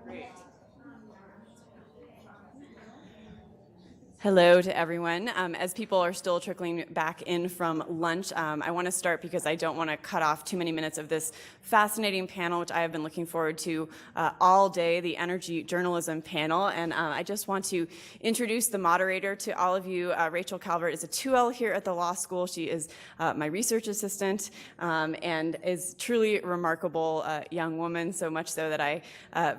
Great. Hello to everyone. As people are still trickling back in from lunch, I want to start because I don't want to cut off too many minutes of this fascinating panel, which I have been looking forward to all day, the Energy Journalism panel. And I just want to introduce the moderator to all of you. Rachel Calvert is a 2L here at the law school. She is my research assistant and is truly a remarkable young woman, so much so that I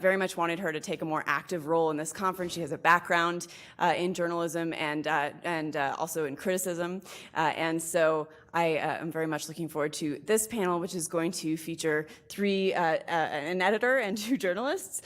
very much wanted her to take a more active role in this conference. She has a background in journalism and also in criticism. And so I am very much looking forward to this panel, which is going to feature an editor and 2 journalists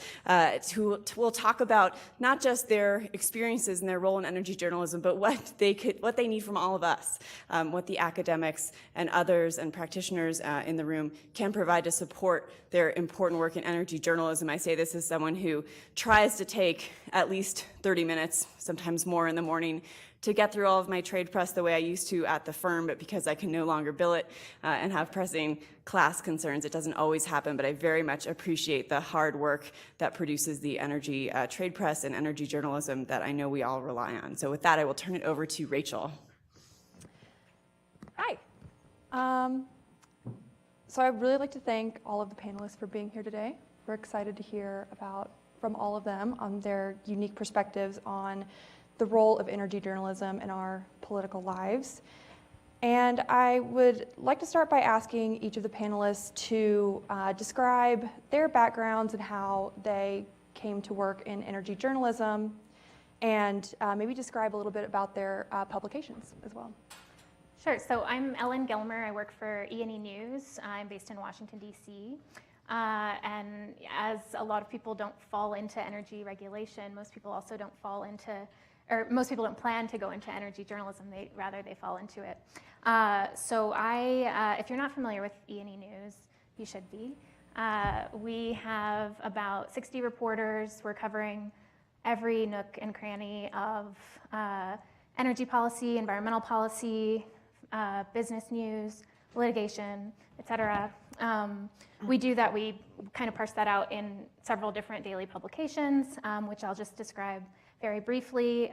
who will talk about not just their experiences and their role in energy journalism, but what they need from all of us, what the academics and others and practitioners in the room can provide to support their important work in energy journalism. I say this as someone who tries to take at least 30 minutes, sometimes more in the morning, to get through all of my trade press the way I used to at the firm, but because I can no longer bill it and have pressing class concerns, it doesn't always happen, but I very much appreciate the hard work that produces the energy trade press and energy journalism that I know we all rely on. So with that, I will turn it over to Rachel. Hi. So I'd really like to thank all of the panelists for being here today. We're excited to hear from all of them on their unique perspectives on the role of energy journalism in our political lives. And I would like to start by asking each of the panelists to describe their backgrounds and how they came to work in energy journalism, and maybe describe a little bit about their publications as well. Sure, so I'm Ellen Gilmer. I work for E&E News. I'm based in Washington, D.C. And as a lot of people don't fall into energy regulation, most people also don't fall into, or most people don't plan to go into energy journalism, rather they fall into it. So if you're not familiar with E&E News, you should be. We have about 60 reporters. We're covering every nook and cranny of energy policy, environmental policy, business news, litigation, et cetera. We do that, we kind of parse that out in several different daily publications, which I'll just describe very briefly.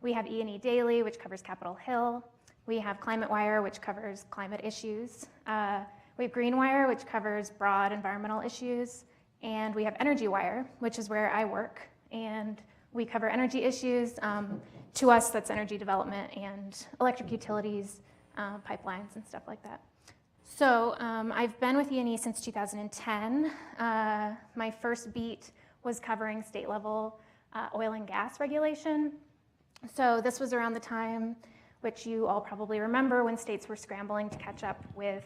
We have E&E Daily, which covers Capitol Hill. We have Climate Wire, which covers climate issues. We have Green Wire, which covers broad environmental issues. And we have Energy Wire, which is where I work. And we cover energy issues. To us, that's energy development and electric utilities, pipelines, and stuff like that. So I've been with E&E since 2010. My first beat was covering state-level oil and gas regulation. So this was around the time, which you all probably remember, when states were scrambling to catch up with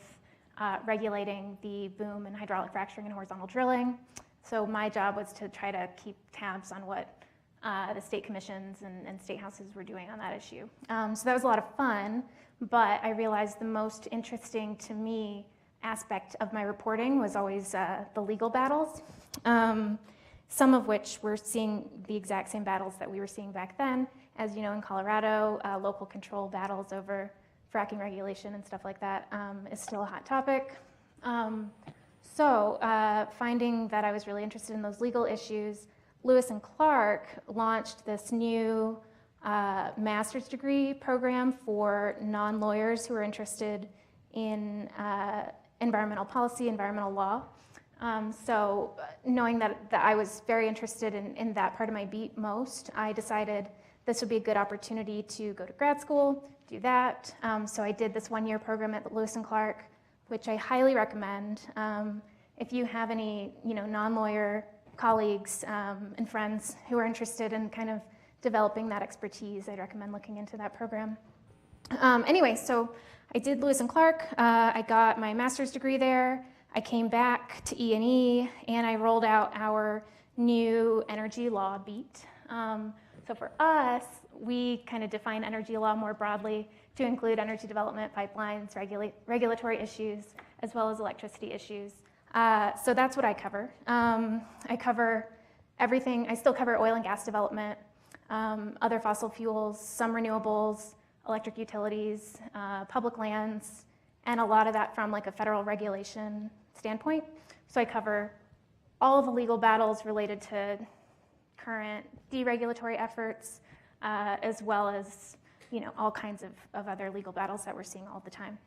regulating the boom in hydraulic fracturing and horizontal drilling. So my job was to try to keep tabs on what the state commissions and state houses were doing on that issue. So that was a lot of fun, but I realized the most interesting to me aspect of my reporting was always the legal battles. Some of which we're seeing the exact same battles that we were seeing back then. As you know, in Colorado, local control battles over fracking regulation and stuff like that is still a hot topic. Finding that I was really interested in those legal issues, Lewis and Clark launched this new master's degree program for non-lawyers who are interested in environmental policy, environmental law. So knowing that I was very interested in that part of my beat most, I decided this would be a good opportunity to go to grad school, do that. So I did this one-year program at Lewis and Clark, which I highly recommend. If you have any non-lawyer colleagues and friends who are interested in kind of developing that expertise, I'd recommend looking into that program. Anyway, so I did Lewis and Clark. I got my master's degree there. I came back to E&E and I rolled out our new energy law beat. So for us, we kind of define energy law more broadly to include energy development, pipelines, regulatory issues, as well as electricity issues. So that's what I cover. I cover everything. I still cover oil and gas development, other fossil fuels, some renewables, electric utilities, public lands, and a lot of that from like a federal regulation standpoint. So I cover all the legal battles related to current deregulatory efforts, as well as all kinds of other legal battles that we're seeing all the time.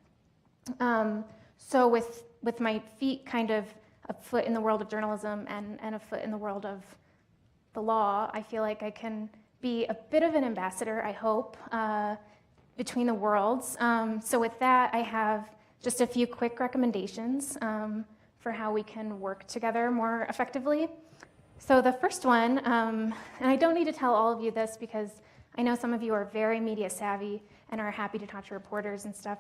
So with my feet kind of a foot in the world of journalism and a foot in the world of the law, I feel like I can be a bit of an ambassador, I hope, between the worlds. So with that, I have just a few quick recommendations for how we can work together more effectively. So the first one, and I don't need to tell all of you this because I know some of you are very media savvy and are happy to talk to reporters and stuff.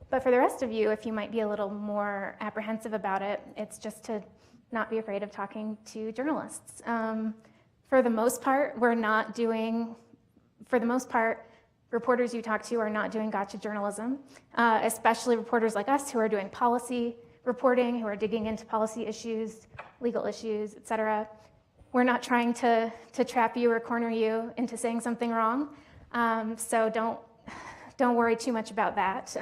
But for the rest of you, if you might be a little more apprehensive about it, it's just to not be afraid of talking to journalists. For the most part, reporters you talk to are not doing gotcha journalism, especially reporters like us who are doing policy reporting, who are digging into policy issues, legal issues, et cetera. We're not trying to trap you or corner you into saying something wrong, so don't worry too much about that.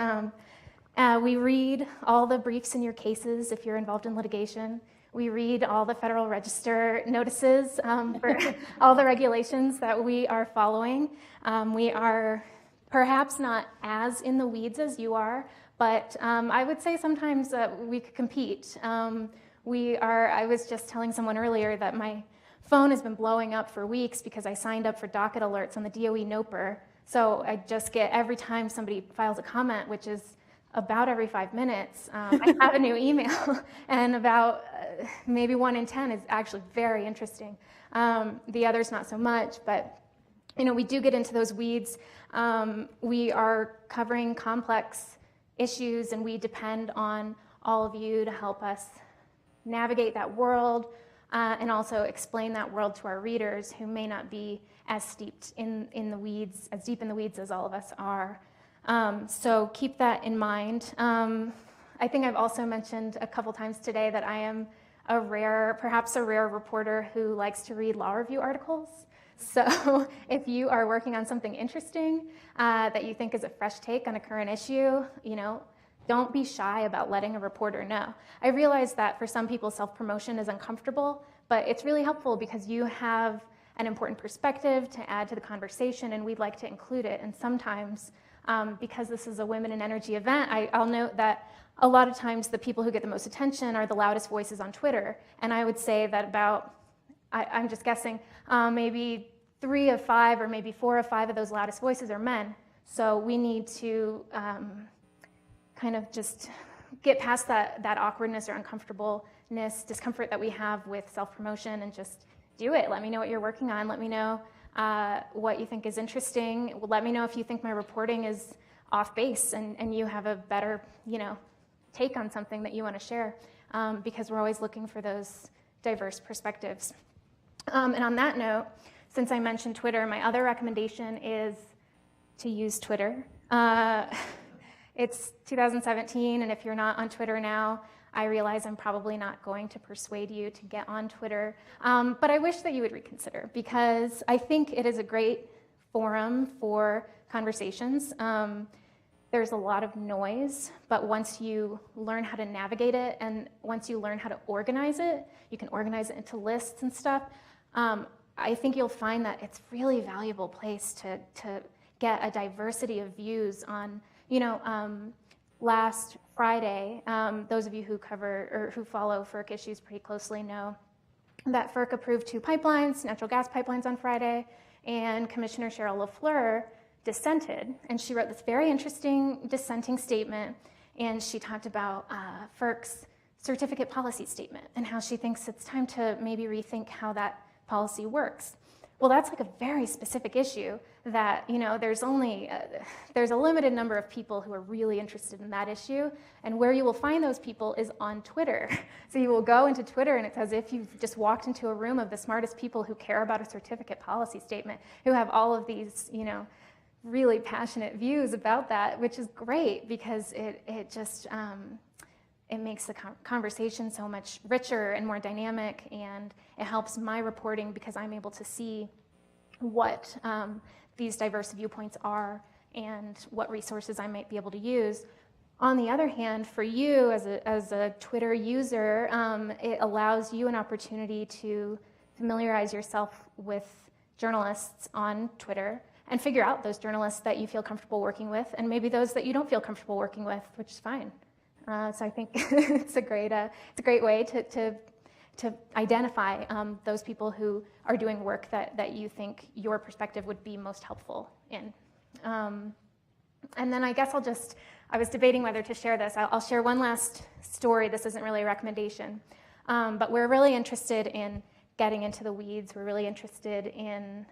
We read all the briefs in your cases if you're involved in litigation. We read all the Federal Register notices for all the regulations that we are following. We are perhaps not as in the weeds as you are, but I would say sometimes we could compete. I was just telling someone earlier that my phone has been blowing up for weeks because I signed up for docket alerts on the DOE NOPR. So I just get, every time somebody files a comment, which is about every 5 minutes, I have a new email, and about maybe 1 in 10 is actually very interesting. The others not so much, but we do get into those weeds. We are covering complex issues, and we depend on all of you to help us navigate that world and also explain that world to our readers who may not be as steeped in the weeds, as deep in the weeds as all of us are. So keep that in mind. I think I've also mentioned a couple times today that I am perhaps a rare reporter who likes to read law review articles. So if you are working on something interesting that you think is a fresh take on a current issue, don't be shy about letting a reporter know. I realize that for some people, self-promotion is uncomfortable, but it's really helpful because you have an important perspective to add to the conversation, and we'd like to include it. And sometimes, because this is a Women in Energy event, I'll note that a lot of times the people who get the most attention are the loudest voices on Twitter. And I would say that about, I'm just guessing, maybe 3 of 5 or maybe 4 of 5 of those loudest voices are men. So we need to kind of just get past that awkwardness or uncomfortableness, discomfort that we have with self-promotion, and just do it. Let me know what you're working on. Let me know what you think is interesting. Let me know if you think my reporting is off base and you have a better, take on something that you want to share, because we're always looking for those diverse perspectives. And on that note, since I mentioned Twitter, my other recommendation is to use Twitter. It's 2017, and if you're not on Twitter now, I realize I'm probably not going to persuade you to get on Twitter, but I wish that you would reconsider, because I think it is a great forum for conversations. There's a lot of noise, but once you learn how to navigate it, and once you learn how to organize it, you can organize it into lists and stuff. I think you'll find that it's really a valuable place to get a diversity of views on, last Friday, those of you who cover or who follow FERC issues pretty closely know that FERC approved 2 pipelines, natural gas pipelines, on Friday, and Commissioner Cheryl LaFleur dissented, and she wrote this very interesting dissenting statement, and she talked about FERC's certificate policy statement and how she thinks it's time to maybe rethink how that policy works. Well, that's like a very specific issue that, there's a limited number of people who are really interested in that issue, and where you will find those people is on Twitter. So you will go into Twitter, and it's as if you've just walked into a room of the smartest people who care about a certificate policy statement, who have all of these, really passionate views about that, which is great, because it just, it makes the conversation so much richer and more dynamic, and it helps my reporting because I'm able to see what these diverse viewpoints are and what resources I might be able to use. On the other hand, for you as a Twitter user, it allows you an opportunity to familiarize yourself with journalists on Twitter and figure out those journalists that you feel comfortable working with, and maybe those that you don't feel comfortable working with, which is fine. So I think it's a great way to identify those people who are doing work that you think your perspective would be most helpful in. And then I guess I was debating whether to share this. I'll share one last story. This isn't really a recommendation, but we're really interested in getting into the weeds. We're really interested in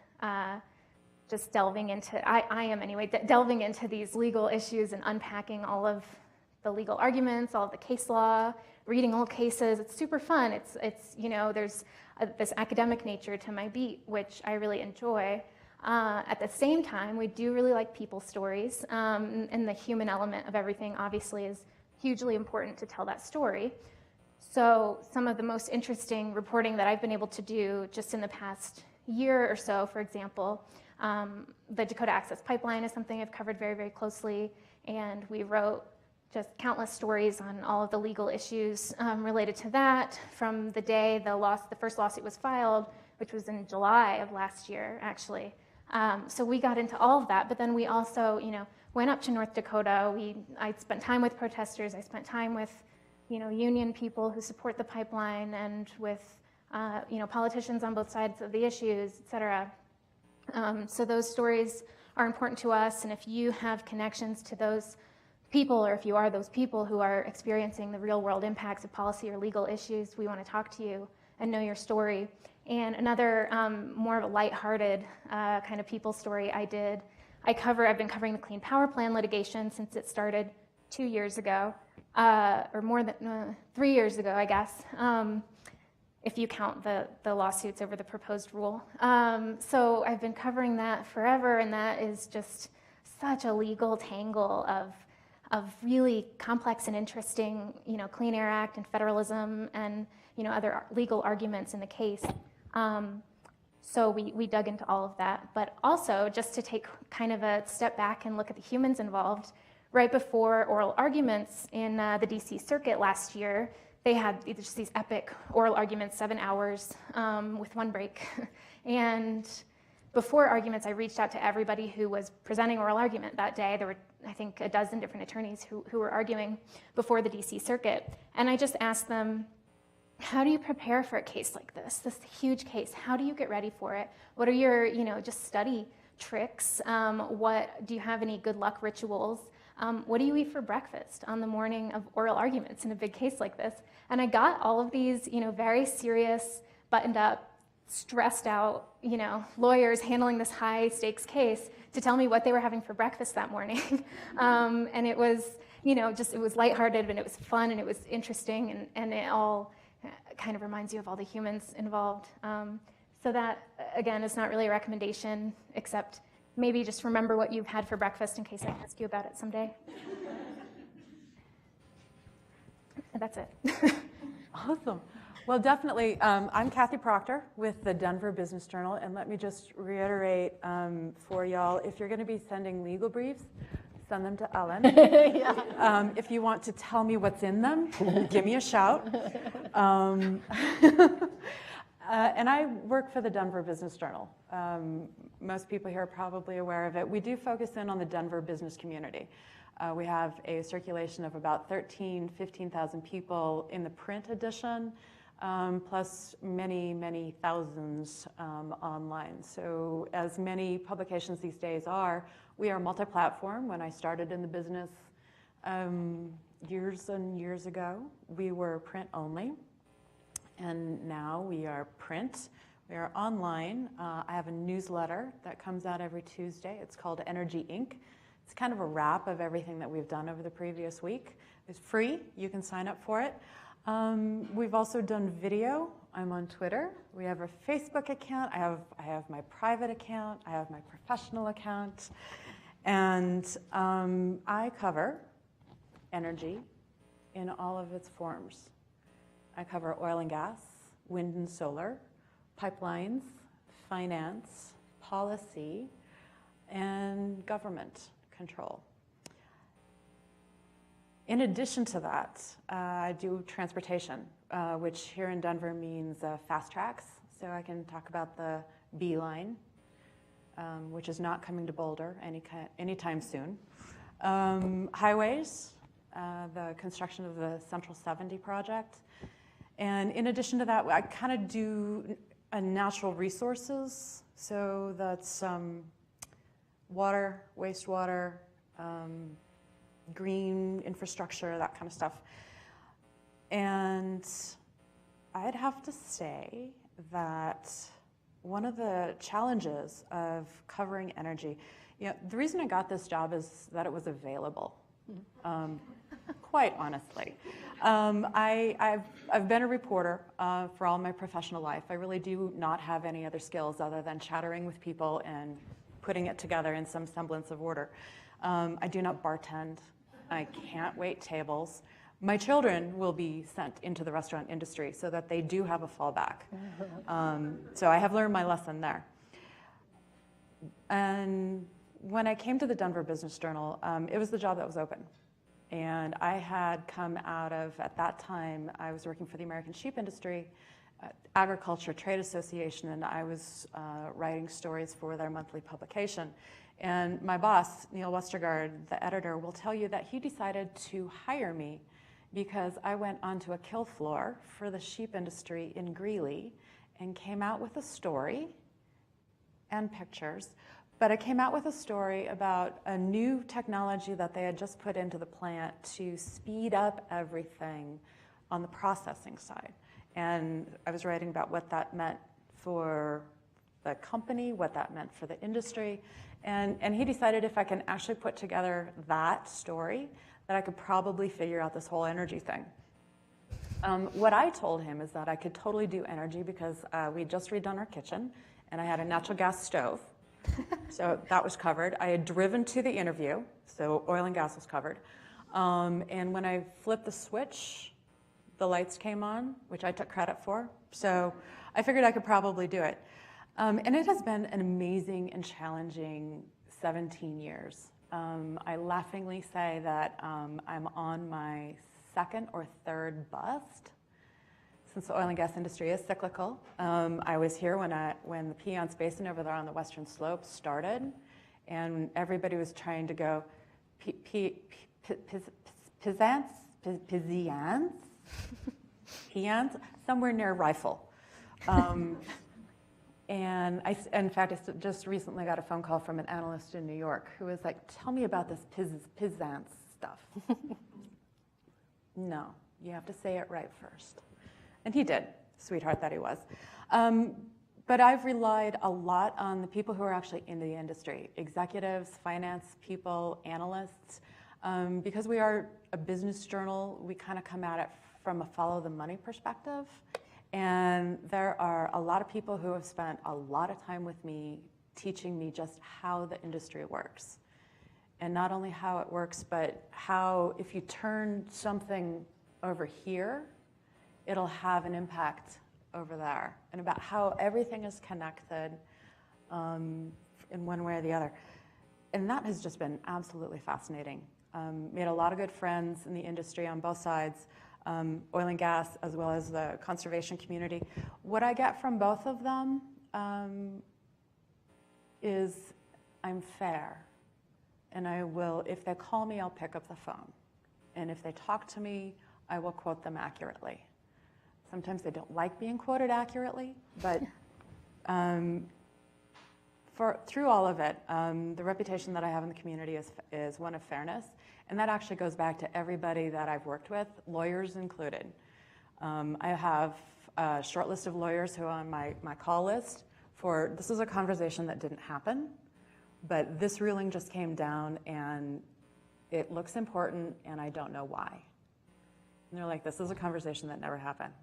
just delving into, I am anyway, delving into these legal issues and unpacking all of the legal arguments, all of the case law, reading old cases. It's super fun. It's there's this academic nature to my beat, which I really enjoy. At the same time, we do really like people stories, and the human element of everything obviously is hugely important to tell that story. So some of the most interesting reporting that I've been able to do just in the past year or so, for example, the Dakota Access Pipeline is something I've covered very, very closely, and we wrote just countless stories on all of the legal issues related to that from the day the first lawsuit was filed, which was in July of last year, actually. So we got into all of that, but then we also, went up to North Dakota. I spent time with protesters. I spent time with, union people who support the pipeline, and with, politicians on both sides of the issues, et cetera. So those stories are important to us, and if you have connections to those people, or if you are those people who are experiencing the real-world impacts of policy or legal issues, we want to talk to you and know your story. And another more of a lighthearted kind of people story I've been covering the Clean Power Plan litigation since it started 2 years ago, or more than 3 years ago, I guess, if you count the lawsuits over the proposed rule. So I've been covering that forever, and that is just such a legal tangle of really complex and interesting, Clean Air Act and federalism and, other legal arguments in the case. So we dug into all of that, but also just to take kind of a step back and look at the humans involved. Right before oral arguments in the DC Circuit last year, they had just these epic oral arguments, 7 hours with one break. And before arguments, I reached out to everybody who was presenting oral argument that day. There were, I think, a dozen different attorneys who were arguing before the DC Circuit. And I just asked them, how do you prepare for a case like this huge case? How do you get ready for it? What are your, just study tricks? What do you have any good luck rituals? What do you eat for breakfast on the morning of oral arguments in a big case like this? And I got all of these, very serious, buttoned up, stressed out, lawyers handling this high stakes case to tell me what they were having for breakfast that morning. And it was, it was lighthearted, and it was fun, and it was interesting, and it all kind of reminds you of all the humans involved. So that, again, is not really a recommendation, except maybe just remember what you've had for breakfast in case I ask you about it someday. And that's it. Awesome. Well, definitely. I'm Kathy Proctor with the Denver Business Journal, and let me just reiterate for y'all, if you're going to be sending legal briefs, send them to Ellen. Yeah. If you want to tell me what's in them, give me a shout. And I work for the Denver Business Journal. Most people here are probably aware of it. We do focus in on the Denver business community. We have a circulation of about 15,000 people in the print edition, plus many, many thousands online. So as many publications these days are, we are multi-platform. When I started in the business years and years ago, we were print only. And now we are print. We are online. I have a newsletter that comes out every Tuesday. It's called Energy Inc. It's kind of a wrap of everything that we've done over the previous week. It's free. You can sign up for it. We've also done video. I'm on Twitter. We have a Facebook account. I have my private account. I have my professional account. And I cover energy in all of its forms. I cover oil and gas, wind and solar, pipelines, finance, policy, and government control. In addition to that, I do transportation, which here in Denver means fast tracks. So I can talk about the B line, which is not coming to Boulder anytime soon. Highways, the construction of the Central 70 project. And in addition to that, I kind of do natural resources. So that's water, wastewater, green infrastructure, that kind of stuff. And I'd have to say that one of the challenges of covering energy, the reason I got this job is that it was available, quite honestly. I've been a reporter for all my professional life. I really do not have any other skills other than chattering with people and putting it together in some semblance of order. I do not bartend. I can't wait tables. My children will be sent into the restaurant industry so that they do have a fallback. So I have learned my lesson there. And when I came to the Denver Business Journal, it was the job that was open. And I had come out of, at that time, I was working for the American Sheep Industry, Agriculture Trade Association, and I was writing stories for their monthly publication. And my boss, Neil Westergaard, the editor, will tell you that he decided to hire me because I went onto a kill floor for the sheep industry in Greeley and came out with a story and pictures. But I came out with a story about a new technology that they had just put into the plant to speed up everything on the processing side. And I was writing about what that meant for the company, what that meant for the industry. And he decided if I can actually put together that story, that I could probably figure out this whole energy thing. What I told him is that I could totally do energy because we'd just redone our kitchen, and I had a natural gas stove. So that was covered. I had driven to the interview, so oil and gas was covered. And when I flipped the switch, the lights came on, which I took credit for. So I figured I could probably do it. And it has been an amazing and challenging 17 years. I laughingly say that I'm on my second or third bust. Since the oil and gas industry is cyclical, I was here when the Piceance Basin over there on the western slope started, and everybody was trying to go Piceance, somewhere near Rifle. And in fact, I just recently got a phone call from an analyst in New York who was like, tell me about this Piceance stuff. No, you have to say it right first. And he did, sweetheart that he was. But I've relied a lot on the people who are actually in the industry, executives, finance people, analysts. Because we are a business journal, we kind of come at it from a follow the money perspective. And there are a lot of people who have spent a lot of time with me teaching me just how the industry works. And not only how it works, but how if you turn something over here, it'll have an impact over there. And about how everything is connected in one way or the other. And that has just been absolutely fascinating. Made a lot of good friends in the industry on both sides. Oil and gas, as well as the conservation community. What I get from both of them is I'm fair. And I will, if they call me, I'll pick up the phone. And if they talk to me, I will quote them accurately. Sometimes they don't like being quoted accurately, but through all of it, the reputation that I have in the community is one of fairness. And that actually goes back to everybody that I've worked with, lawyers included. I have a short list of lawyers who are on my call list for, this is a conversation that didn't happen, but this ruling just came down and it looks important and I don't know why. And they're like, this is a conversation that never happened.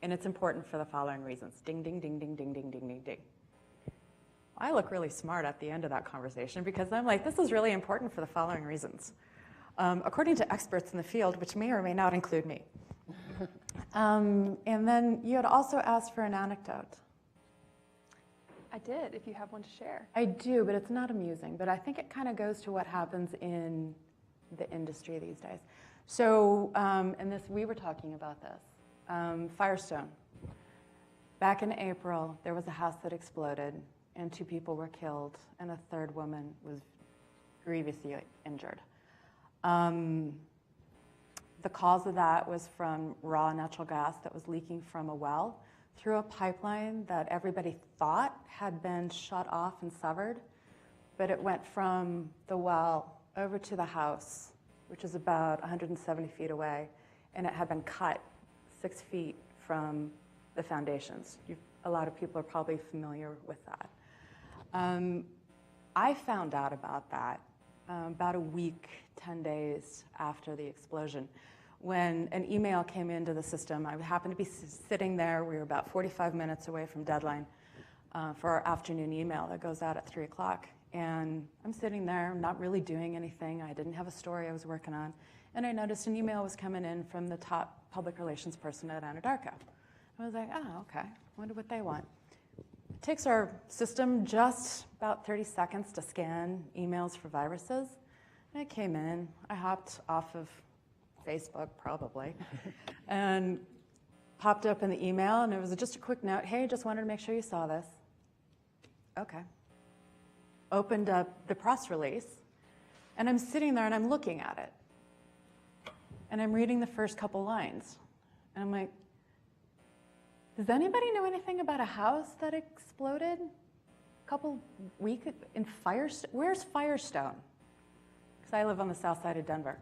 And it's important for the following reasons. Ding, ding, ding, ding, ding, ding, ding, ding, ding. I look really smart at the end of that conversation because I'm like, this is really important for the following reasons. According to experts in the field, which may or may not include me. And then you had also asked for an anecdote. I did, if you have one to share. I do, but it's not amusing. But I think it kind of goes to what happens in the industry these days. So, and this, we were talking about this. Firestone. Back in April, there was a house that exploded, and 2 people were killed, and a 3rd woman was grievously injured. The cause of that was from raw natural gas that was leaking from a well through a pipeline that everybody thought had been shut off and severed, but it went from the well over to the house, which is about 170 feet away, and it had been cut 6 feet from the foundations. A lot of people are probably familiar with that. I found out about that about a week, 10 days after the explosion, when an email came into the system. I happened to be sitting there. We were about 45 minutes away from deadline for our afternoon email that goes out at 3 o'clock. And I'm sitting there, not really doing anything. I didn't have a story I was working on. And I noticed an email was coming in from the top public relations person at Anadarko. I was like, oh, okay, wonder what they want. It takes our system just about 30 seconds to scan emails for viruses. And I came in, I hopped off of Facebook, probably, and popped up in the email, and it was just a quick note, hey, just wanted to make sure you saw this. Okay. Opened up the press release, and I'm sitting there and I'm looking at it. And I'm reading the first couple lines. And I'm like, does anybody know anything about a house that exploded a couple weeks in Firestone? Where's Firestone? Because I live on the south side of Denver.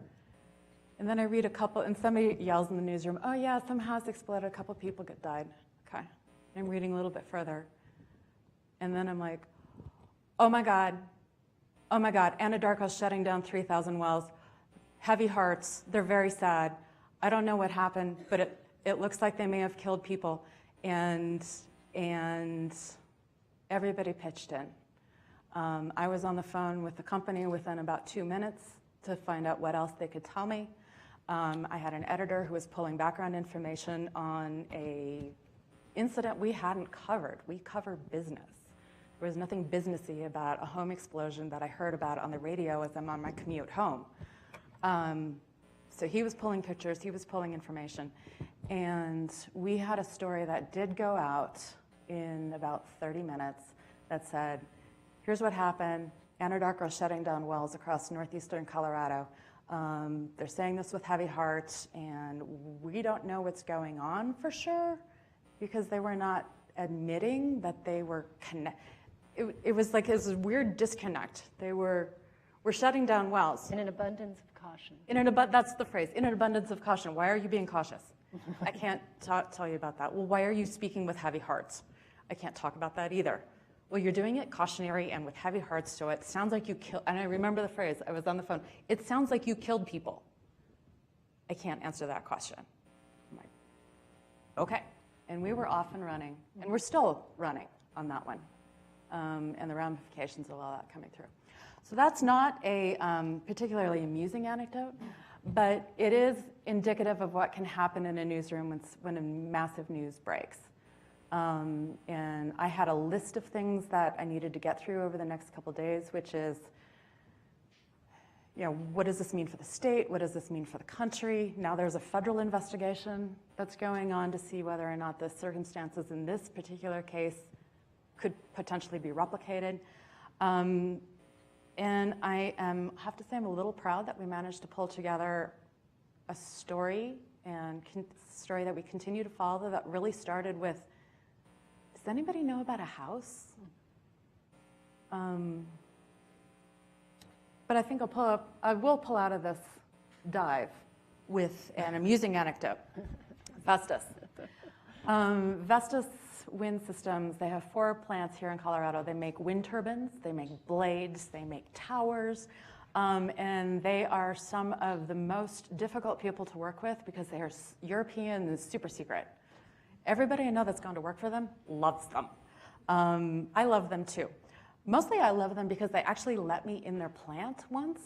And then I read a couple, and somebody yells in the newsroom, oh yeah, some house exploded, a couple people died. Okay. I'm reading a little bit further. And then I'm like, oh my God, Anadarko's shutting down 3,000 wells. Heavy hearts, they're very sad. I don't know what happened, but it looks like they may have killed people. And everybody pitched in. I was on the phone with the company within about 2 minutes to find out what else they could tell me. I had an editor who was pulling background information on a incident we hadn't covered. We covered business. There was nothing businessy about a home explosion that I heard about on the radio as I'm on my commute home. So he was pulling pictures, he was pulling information, and we had a story that did go out in about 30 minutes that said, here's what happened. Anadarko is shutting down wells across northeastern Colorado. They're saying this with heavy hearts, and we don't know what's going on for sure because they were not admitting that they were it was like this weird disconnect. We're shutting down wells. In an abundance of caution. That's the phrase, in an abundance of caution. Why are you being cautious? I can't tell you about that. Well, why are you speaking with heavy hearts? I can't talk about that either. Well, you're doing it cautionary and with heavy hearts, so it sounds like you killed, and I remember the phrase, I was on the phone, it sounds like you killed people. I can't answer that question. I'm like, okay. And we were off and running, and we're still running on that one, and the ramifications of all that coming through. So that's not a particularly amusing anecdote, but it is indicative of what can happen in a newsroom when a massive news breaks. And I had a list of things that I needed to get through over the next couple days, which is, what does this mean for the state? What does this mean for the country? Now there's a federal investigation that's going on to see whether or not the circumstances in this particular case could potentially be replicated. And I have to say I'm a little proud that we managed to pull together a story story that we continue to follow that really started with, does anybody know about a house? But I think I will pull out of this dive with an amusing anecdote. Vestas. Vestas wind systems, they have 4 plants here in Colorado. They make wind turbines, they make blades, they make towers, and they are some of the most difficult people to work with because they are European and super secret. Everybody I know that's gone to work for them loves them. I love them too. Mostly I love them because they actually let me in their plant once,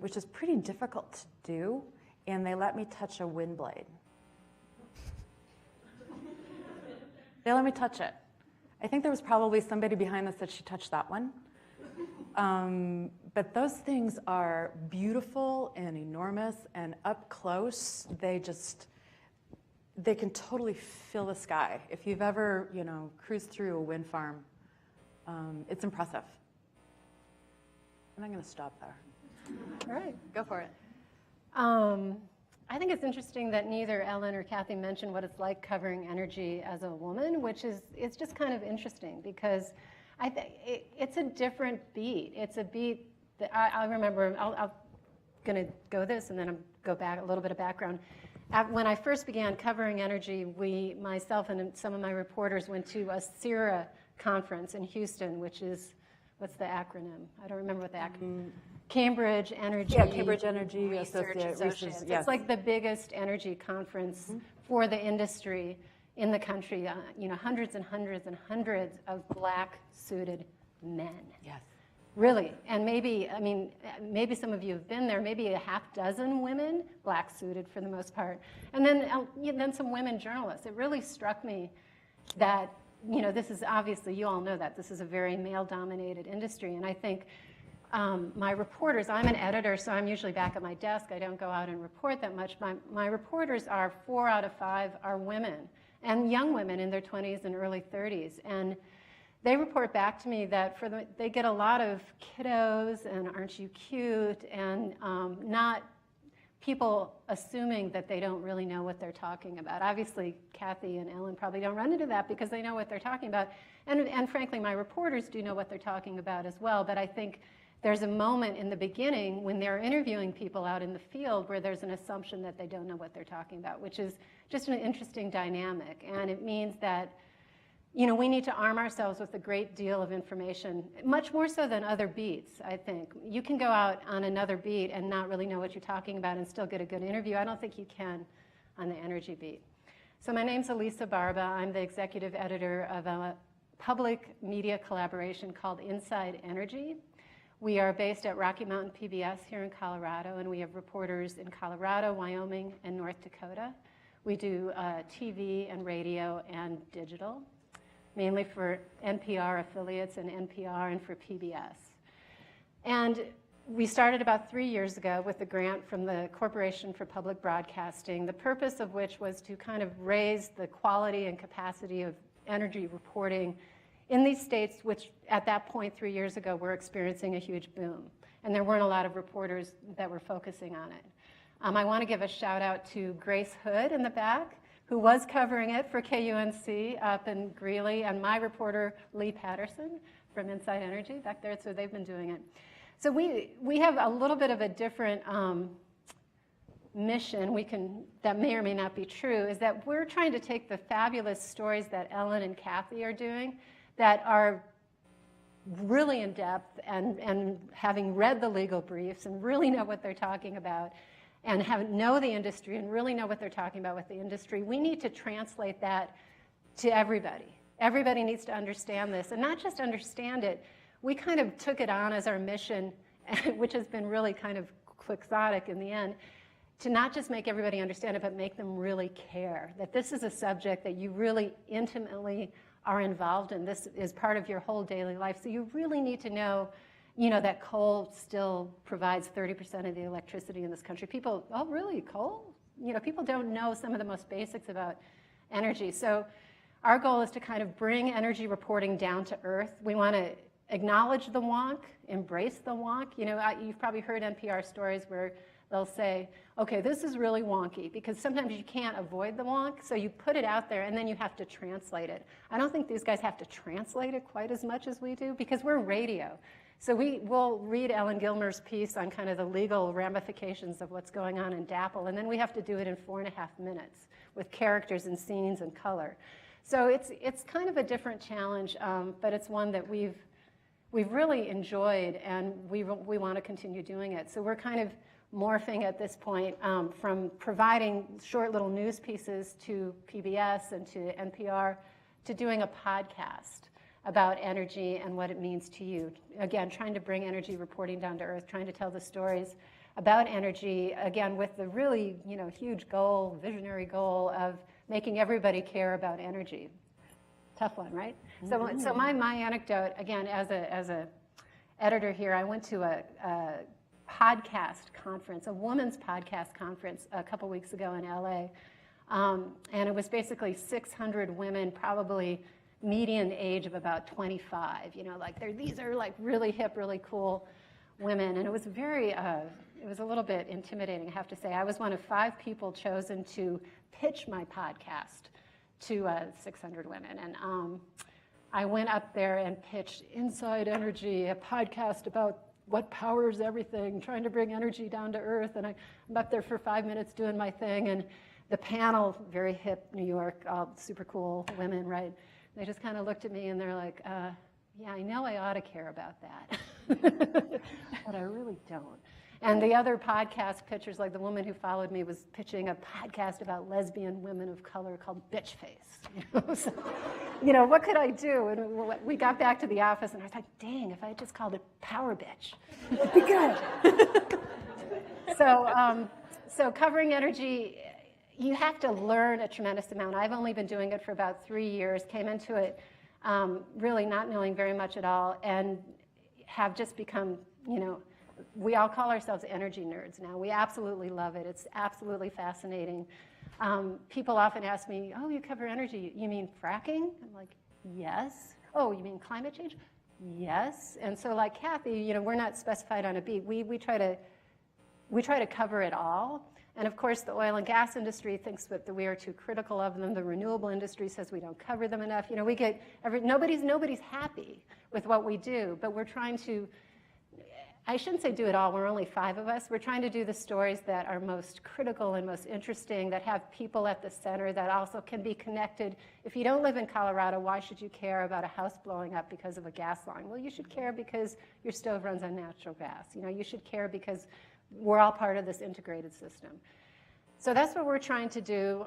which is pretty difficult to do, and they let me touch a wind blade. They let me touch it. I think there was probably somebody behind this that she touched that one. But those things are beautiful and enormous, and up close, they can totally fill the sky. If you've ever, cruised through a wind farm, it's impressive. And I'm going to stop there. All right. Go for it. I think it's interesting that neither Ellen or Kathy mentioned what it's like covering energy as a woman, it's just kind of interesting because I think it's a different beat. It's a beat that I remember. I'm going to go this and then I'll go back a little bit of background. When I first began covering energy, myself and some of my reporters went to a CIRA conference in Houston, which is, what's the acronym? I don't remember what the acronym. Cambridge Energy. Yeah, Cambridge Energy Research Associates. Yes. It's like the biggest energy conference for the industry in the country. Hundreds and hundreds and hundreds of black-suited men. Yes. Really, and maybe some of you have been there, maybe a half dozen women, black-suited for the most part, and then some women journalists. It really struck me that, this is obviously, you all know that, this is a very male-dominated industry, and I think my reporters, I'm an editor, so I'm usually back at my desk. I don't go out and report that much. My reporters 4 out of 5 are women, and young women in their 20s and early 30s, and they report back to me that they get a lot of kiddos and aren't you cute and not people assuming that they don't really know what they're talking about. Obviously, Kathy and Ellen probably don't run into that because they know what they're talking about. And frankly, my reporters do know what they're talking about as well. But I think there's a moment in the beginning when they're interviewing people out in the field where there's an assumption that they don't know what they're talking about, which is just an interesting dynamic. And it means that we need to arm ourselves with a great deal of information, much more so than other beats, I think. You can go out on another beat and not really know what you're talking about and still get a good interview. I don't think you can on the energy beat. So my name's Elisa Barba. I'm the executive editor of a public media collaboration called Inside Energy. We are based at Rocky Mountain PBS here in Colorado, and we have reporters in Colorado, Wyoming, and North Dakota. We do TV and radio and digital, mainly for NPR affiliates and NPR and for PBS. And we started about 3 years ago with a grant from the Corporation for Public Broadcasting, the purpose of which was to kind of raise the quality and capacity of energy reporting in these states, which at that point 3 years ago were experiencing a huge boom. And there weren't a lot of reporters that were focusing on it. I want to give a shout out to Grace Hood in the back, who was covering it for KUNC up in Greeley, and my reporter, Lee Patterson from Inside Energy back there, so they've been doing it. So we have a little bit of a different mission that may or may not be true, is that we're trying to take the fabulous stories that Ellen and Kathy are doing that are really in depth and having read the legal briefs and really know what they're talking about, and know the industry and really know what they're talking about with the industry. We need to translate that to everybody. Everybody needs to understand this, and not just understand it. We kind of took it on as our mission, which has been really kind of quixotic in the end, to not just make everybody understand it, but make them really care, that this is a subject that you really intimately are involved in. This is part of your whole daily life, so you really need to know that coal still provides 30% of the electricity in this country. People, oh really, coal? People don't know some of the most basics about energy. So our goal is to kind of bring energy reporting down to earth. We want to acknowledge the wonk, embrace the wonk. You've probably heard NPR stories where they'll say, okay, this is really wonky, because sometimes you can't avoid the wonk, so you put it out there and then you have to translate it. I don't think these guys have to translate it quite as much as we do, because we're radio. So we'll read Ellen Gilmer's piece on kind of the legal ramifications of what's going on in DAPL, and then we have to do it in 4.5 minutes with characters and scenes and color. So it's kind of a different challenge, but it's one that we've really enjoyed, and we want to continue doing it. So we're kind of morphing at this point from providing short little news pieces to PBS and to NPR to doing a podcast about energy and what it means to you. Again, trying to bring energy reporting down to earth, trying to tell the stories about energy, again, with the really huge goal, visionary goal of making everybody care about energy. Tough one, right? Mm-hmm. So my anecdote, again, as editor here, I went to a podcast conference, a women's podcast conference a couple weeks ago in LA. And it was basically 600 women, probably median age of about 25. You know, like these are like really hip, really cool women. And it was it was a little bit intimidating, I have to say. I was one of 5 people chosen to pitch my podcast to 600 women. And I went up there and pitched Inside Energy, a podcast about what powers everything, trying to bring energy down to earth. And I'm up there for 5 minutes doing my thing. And the panel, very hip New York, all super cool women, right? They just kind of looked at me and they're like, yeah, I know I ought to care about that, but I really don't. And the other podcast pitchers, like the woman who followed me was pitching a podcast about lesbian women of color called Bitch Face. So, what could I do? And we got back to the office and I was like, dang, if I had just called it Power Bitch, it'd be good. So covering energy, you have to learn a tremendous amount. I've only been doing it for about 3 years, came into it really not knowing very much at all, and have just become, we all call ourselves energy nerds now. We absolutely love it. It's absolutely fascinating. People often ask me, oh, you cover energy. You mean fracking? I'm like, yes. Oh, you mean climate change? Yes. And so like Kathy, we're not specified on a beat. We try to cover it all. And of course, the oil and gas industry thinks that we are too critical of them. The renewable industry says we don't cover them enough. We get nobody's happy with what we do, but we're trying to, I shouldn't say do it all, we're only 5 of us. We're trying to do the stories that are most critical and most interesting, that have people at the center, that also can be connected. If you don't live in Colorado, why should you care about a house blowing up because of a gas line? Well, you should care because your stove runs on natural gas. You should care because we're all part of this integrated system. So that's what we're trying to do.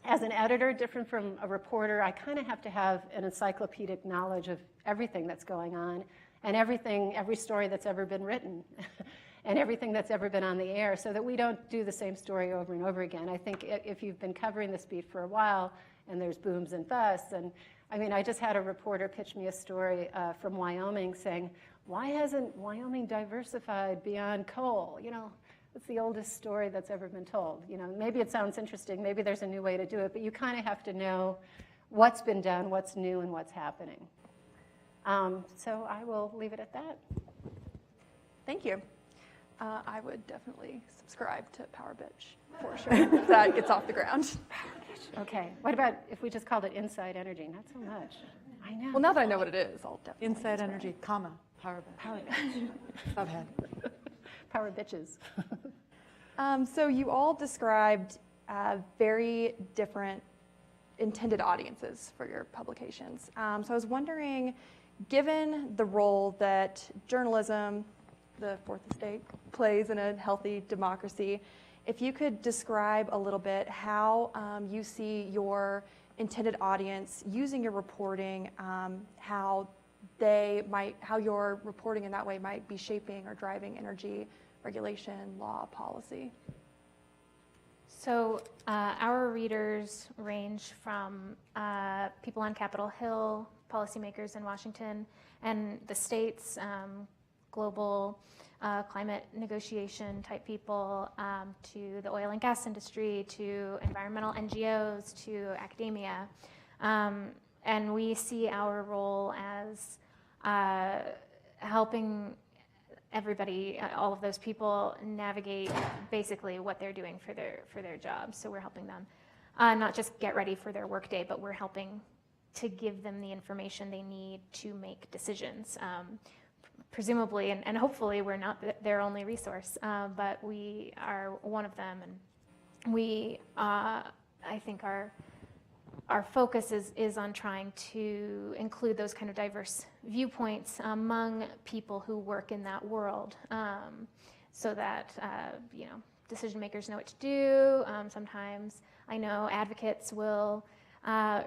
As an editor, different from a reporter, I kind of have to have an encyclopedic knowledge of everything that's going on, and every story that's ever been written, and everything that's ever been on the air, so that we don't do the same story over and over again. I think if you've been covering this beat for a while, and there's booms and busts, and I just had a reporter pitch me a story from Wyoming saying, why hasn't Wyoming diversified beyond coal? It's the oldest story that's ever been told. Maybe it sounds interesting, maybe there's a new way to do it, but you kind of have to know what's been done, what's new, and what's happening. So I will leave it at that. Thank you. I would definitely subscribe to Power Bitch for sure. If that gets off the ground. Okay. What about if we just called it Inside Energy? Not so much. I know. Well, now that I know what it is, I'll definitely Inside Energy, comma, Power Bitch. Power Bitch. Subhead. Power Bitches. So you all described very different intended audiences for your publications. So I was wondering, given the role that journalism, the fourth estate, plays in a healthy democracy, if you could describe a little bit how you see your intended audience using your reporting, how your reporting in that way might be shaping or driving energy regulation, law, policy. So our readers range from people on Capitol Hill, policymakers in Washington and the states, global climate negotiation type people, to the oil and gas industry, to environmental NGOs, to academia. And we see our role as helping everybody, all of those people, navigate basically what they're doing for their jobs. So we're helping them not just get ready for their workday, but we're helping to give them the information they need to make decisions. Presumably, and hopefully we're not their only resource, but we are one of them. And we, I think our focus is on trying to include those kind of diverse viewpoints among people who work in that world, so that decision makers know what to do. Sometimes I know advocates will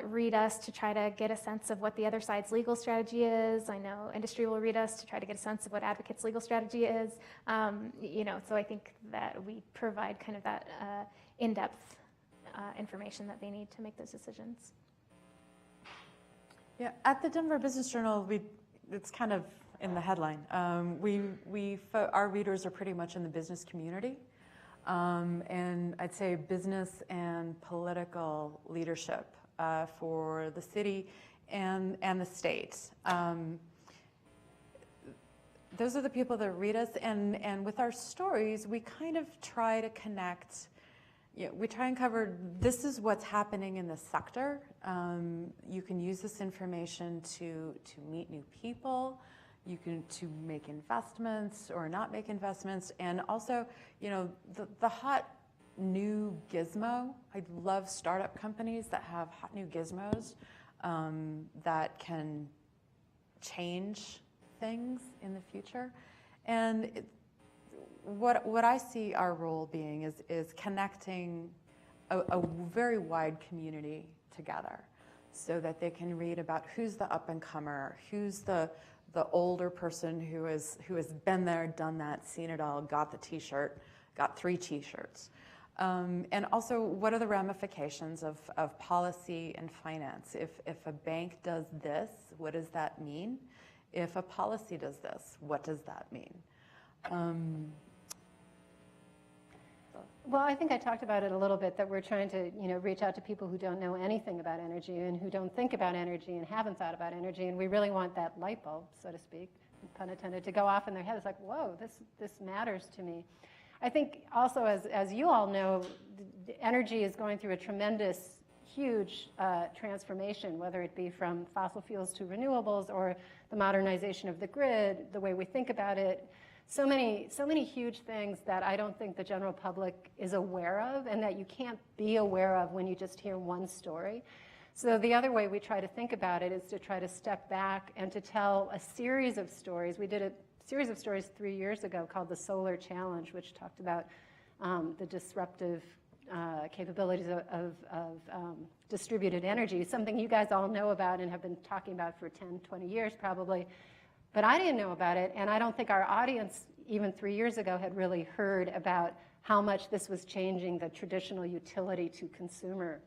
read us to try to get a sense of what the other side's legal strategy is. I know industry will read us to try to get a sense of what advocates' legal strategy is. So I think that we provide kind of that in-depth information that they need to make those decisions. Yeah, at the Denver Business Journal, it's kind of in the headline. Our readers are pretty much in the business community, and I'd say business and political leadership for the city and the state. Those are the people that read us, and with our stories, we kind of try to connect. We try and cover, this is what's happening in the sector. You can use this information to meet new people, to make investments or not make investments, and also, the hot new gizmo. I love startup companies that have hot new gizmos that can change things in the future. And what I see our role being is connecting a very wide community together so that they can read about who's the up-and-comer, who's the older person who has been there, done that, seen it all, got the t-shirt, got 3 t-shirts. And also, what are the ramifications of policy and finance? If a bank does this, what does that mean? If a policy does this, what does that mean? Well, I think I talked about it a little bit, that we're trying to, reach out to people who don't know anything about energy and who don't think about energy and haven't thought about energy, and we really want that light bulb, so to speak, pun intended, to go off in their head. It's like, whoa, this matters to me. I think also, as you all know, energy is going through a tremendous, huge transformation, whether it be from fossil fuels to renewables or the modernization of the grid, the way we think about it. So many huge things that I don't think the general public is aware of, and that you can't be aware of when you just hear one story. So the other way we try to think about it is to try to step back and to tell a series of stories. We did a series of stories 3 years ago called the Solar Challenge, which talked about the disruptive capabilities of distributed energy, something you guys all know about and have been talking about for 10, 20 years probably. But I didn't know about it, and I don't think our audience, even 3 years ago, had really heard about how much this was changing the traditional utility to consumer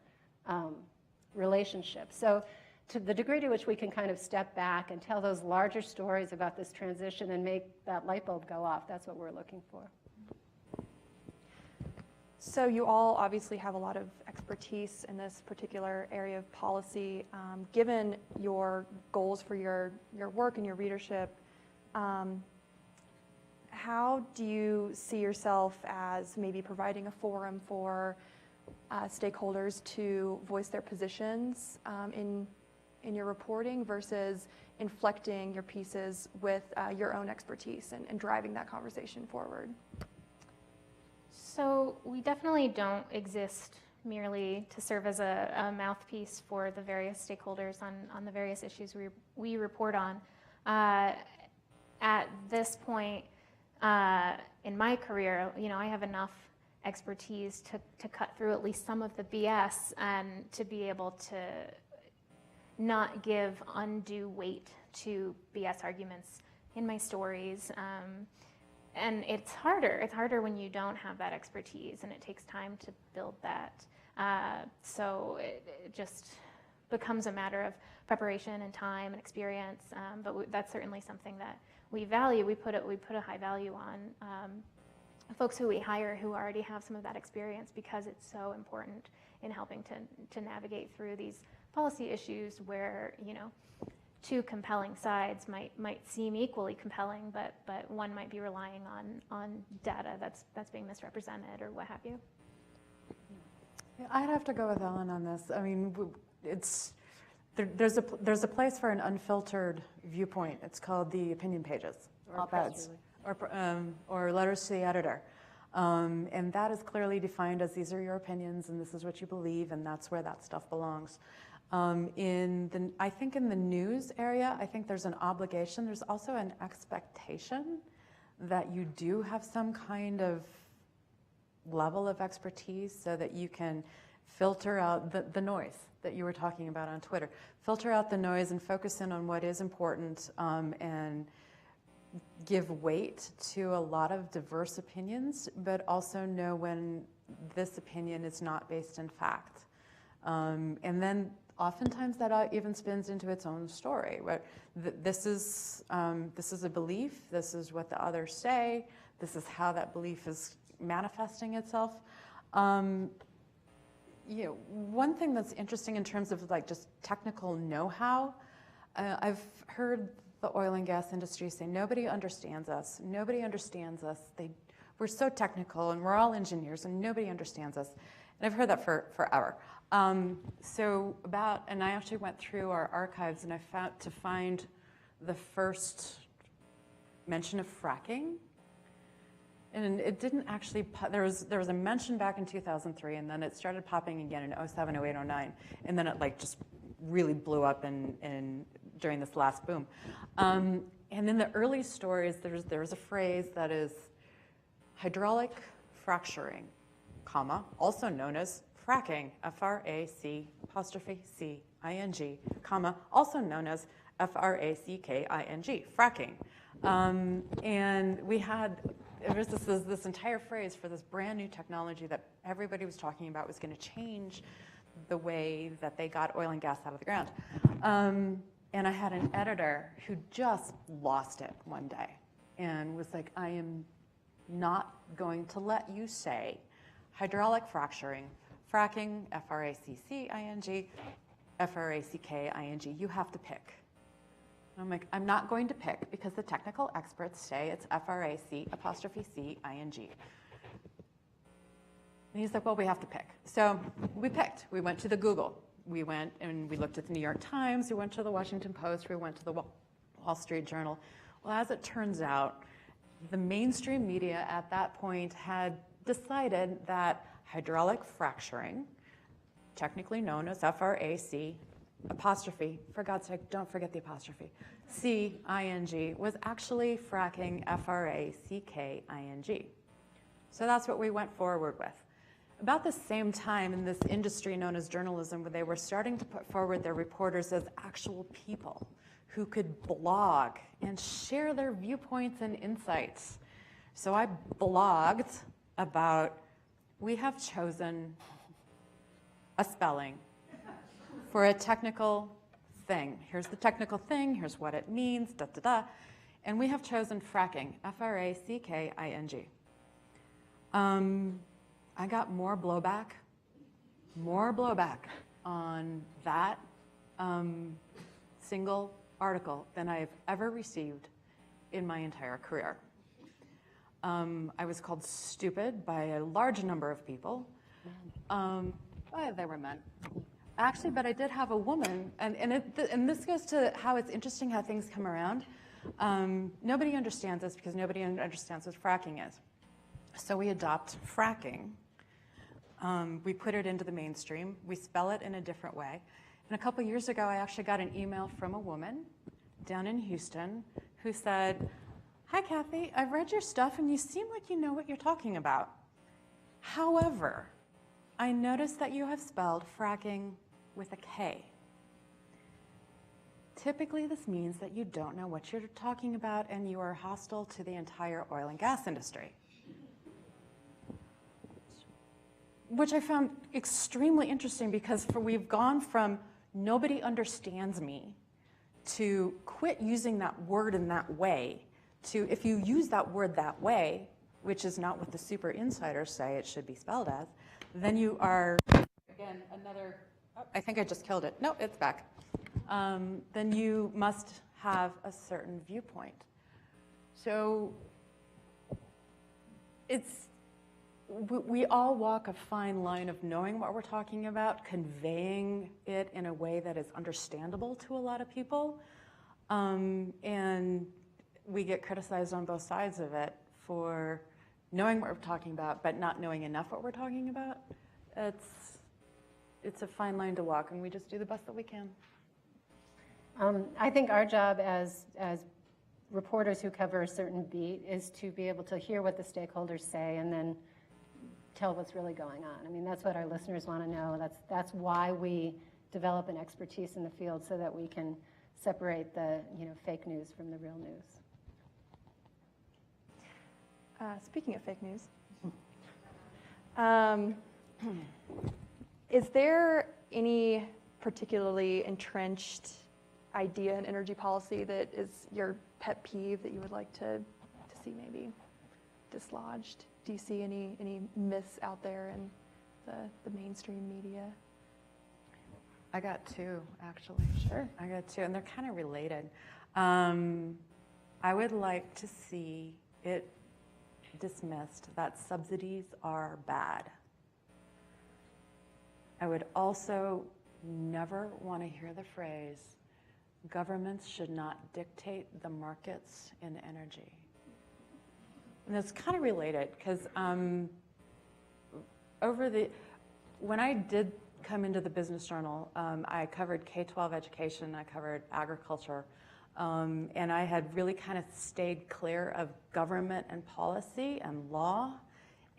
relationship. So to the degree to which we can kind of step back and tell those larger stories about this transition and make that light bulb go off, that's what we're looking for. So you all obviously have a lot of expertise in this particular area of policy. Given your goals for your work and your readership, how do you see yourself as maybe providing a forum for stakeholders to voice their positions in your reporting versus inflecting your pieces with your own expertise and driving that conversation forward? So we definitely don't exist merely to serve as a mouthpiece for the various stakeholders on the various issues we report on. At this point in my career, I have enough expertise to cut through at least some of the BS and to be able to not give undue weight to BS arguments in my stories. And it's harder when you don't have that expertise, and it takes time to build that. So it just becomes a matter of preparation and time and experience, but that's certainly something that we value. We put a high value on folks who we hire who already have some of that experience, because it's so important in helping to navigate through these policy issues where, two compelling sides might seem equally compelling, but one might be relying on data that's being misrepresented or what have you. Yeah, I'd have to go with Ellen on this. I mean, there's a place for an unfiltered viewpoint. It's called the opinion pages, op-eds, or letters to the editor. And that is clearly defined as these are your opinions and this is what you believe, and that's where that stuff belongs. I think in the news area, I think there's an obligation. There's also an expectation that you do have some kind of level of expertise so that you can filter out the noise that you were talking about on Twitter. Filter out the noise and focus in on what is important, and give weight to a lot of diverse opinions, but also know when this opinion is not based in fact. And then oftentimes that even spins into its own story. Where this is a belief. This is what the others say. This is how that belief is manifesting itself. One thing that's interesting in terms of like just technical know-how, I've heard the oil and gas industry say, nobody understands us. Nobody understands us. We're so technical and we're all engineers and nobody understands us. And I've heard that forever. And I actually went through our archives and I found the first mention of fracking. And it didn't actually, there was a mention back in 2003, and then it started popping again in 07, 08, 09, and then it like just really blew up during this last boom. And in the early stories, there's a phrase that is hydraulic fracturing, comma, also known as fracking, F-R-A-C''C-I-N-G, comma, also known as F-R-A-C-K-I-N-G, fracking. And there was this entire phrase for this brand new technology that everybody was talking about was going to change the way that they got oil and gas out of the ground. And I had an editor who just lost it one day and was like, I am not going to let you say hydraulic fracturing, fracking, F-R-A-C-C-I-N-G, F-R-A-C-K-I-N-G. You have to pick. I'm like, I'm not going to pick because the technical experts say it's F-R-A-C''C-I-N-G. And he's like, well, we have to pick. So we picked. We went to the Google. We went and we looked at the New York Times. We went to the Washington Post. We went to the Wall Street Journal. Well, as it turns out, the mainstream media at that point had decided that hydraulic fracturing, technically known as F-R-A-C'', for God's sake, don't forget the apostrophe, C-I-N-G, was actually fracking, F-R-A-C-K-I-N-G. So that's what we went forward with. About the same time in this industry known as journalism, where they were starting to put forward their reporters as actual people who could blog and share their viewpoints and insights. So I blogged about, we have chosen a spelling for a technical thing. Here's the technical thing, here's what it means, da da da. And we have chosen fracking, F-R-A-C-K-I-N-G. I got more blowback on that single article than I have ever received in my entire career. I was called stupid by a large number of people. They were men. Actually, but I did have a woman, and this goes to how it's interesting how things come around. Nobody understands this because nobody understands what fracking is. So we adopt fracking. We put it into the mainstream. We spell it in a different way. And a couple years ago, I actually got an email from a woman down in Houston who said, "Hi, Kathy, I've read your stuff and you seem like you know what you're talking about. However, I noticed that you have spelled fracking with a K. Typically, this means that you don't know what you're talking about and you are hostile to the entire oil and gas industry." Which I found extremely interesting because we've gone from nobody understands me to quit using that word in that way to if you use that word that way, which is not what the super insiders say it should be spelled as, then you are, again, another, I think I just killed it. No, it's back. Then you must have a certain viewpoint. So we all walk a fine line of knowing what we're talking about, conveying it in a way that is understandable to a lot of people, and we get criticized on both sides of it for knowing what we're talking about, but not knowing enough what we're talking about. It's a fine line to walk, and we just do the best that we can. I think our job as reporters who cover a certain beat is to be able to hear what the stakeholders say and then tell what's really going on. I mean, that's what our listeners want to know. That's why we develop an expertise in the field so that we can separate the fake news from the real news. Speaking of fake news, is there any particularly entrenched idea in energy policy that is your pet peeve that you would like to see maybe dislodged? Do you see any myths out there in the mainstream media? I got two, actually. Sure. I got two, and they're kind of related. I would like to see it dismissed that subsidies are bad. I would also never want to hear the phrase, governments should not dictate the markets in energy. And it's kind of related, because when I did come into the Business Journal, I covered K-12 education, I covered agriculture, and I had really kind of stayed clear of government and policy and law.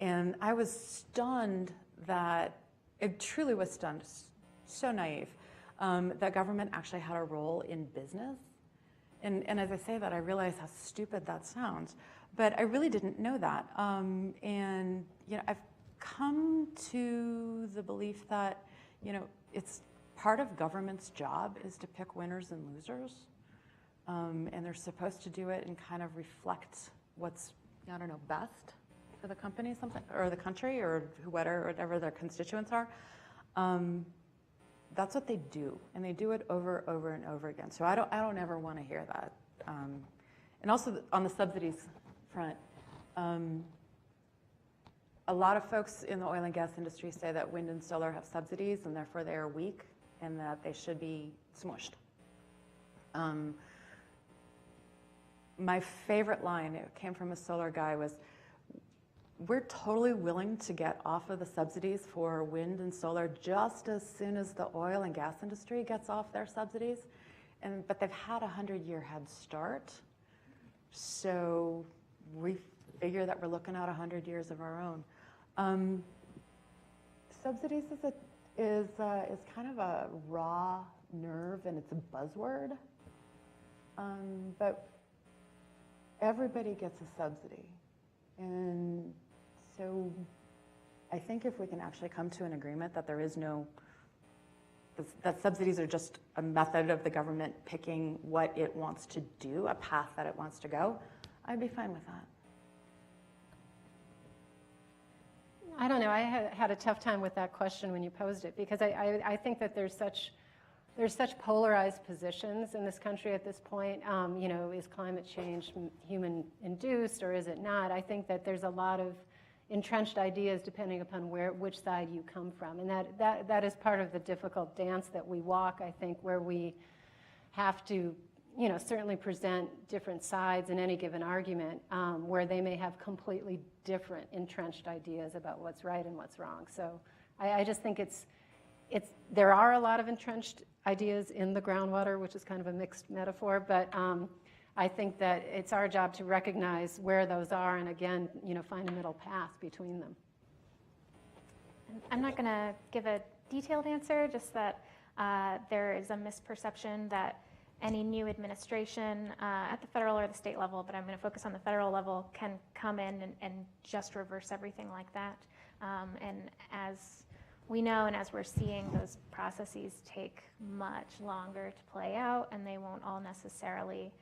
And I was stunned that, it truly was stunned, so naive, that government actually had a role in business. And as I say that, I realize how stupid that sounds. But I really didn't know that. And I've come to the belief that it's part of government's job is to pick winners and losers. And they're supposed to do it and kind of reflect what's, best for the company, or the country, or whatever their constituents are. That's what they do, and they do it over and over again. So I don't ever want to hear that. And also on the subsidies front, a lot of folks in the oil and gas industry say that wind and solar have subsidies, and therefore they are weak, and that they should be smushed. My favorite line, it came from a solar guy, was, we're totally willing to get off of the subsidies for wind and solar just as soon as the oil and gas industry gets off their subsidies. But they've had a 100-year head start. So we figure that we're looking at 100 years of our own. Subsidies is kind of a raw nerve, and it's a buzzword. But everybody gets a subsidy. And so I think if we can actually come to an agreement that there is that subsidies are just a method of the government picking what it wants to do, a path that it wants to go, I'd be fine with that. I don't know. I had a tough time with that question when you posed it, because I think that there's such polarized positions in this country at this point. Is climate change human-induced or is it not? I think that there's a lot of entrenched ideas depending upon which side you come from. And that is part of the difficult dance that we walk, I think, where we have to certainly present different sides in any given argument, where they may have completely different entrenched ideas about what's right and what's wrong. So I just think there are a lot of entrenched ideas in the groundwater, which is kind of a mixed metaphor, but I think that it's our job to recognize where those are and, again, find a middle path between them. I'm not going to give a detailed answer, just that there is a misperception that any new administration at the federal or the state level, but I'm going to focus on the federal level, can come in and just reverse everything like that. And as we know, and as we're seeing, those processes take much longer to play out, and they won't all necessarily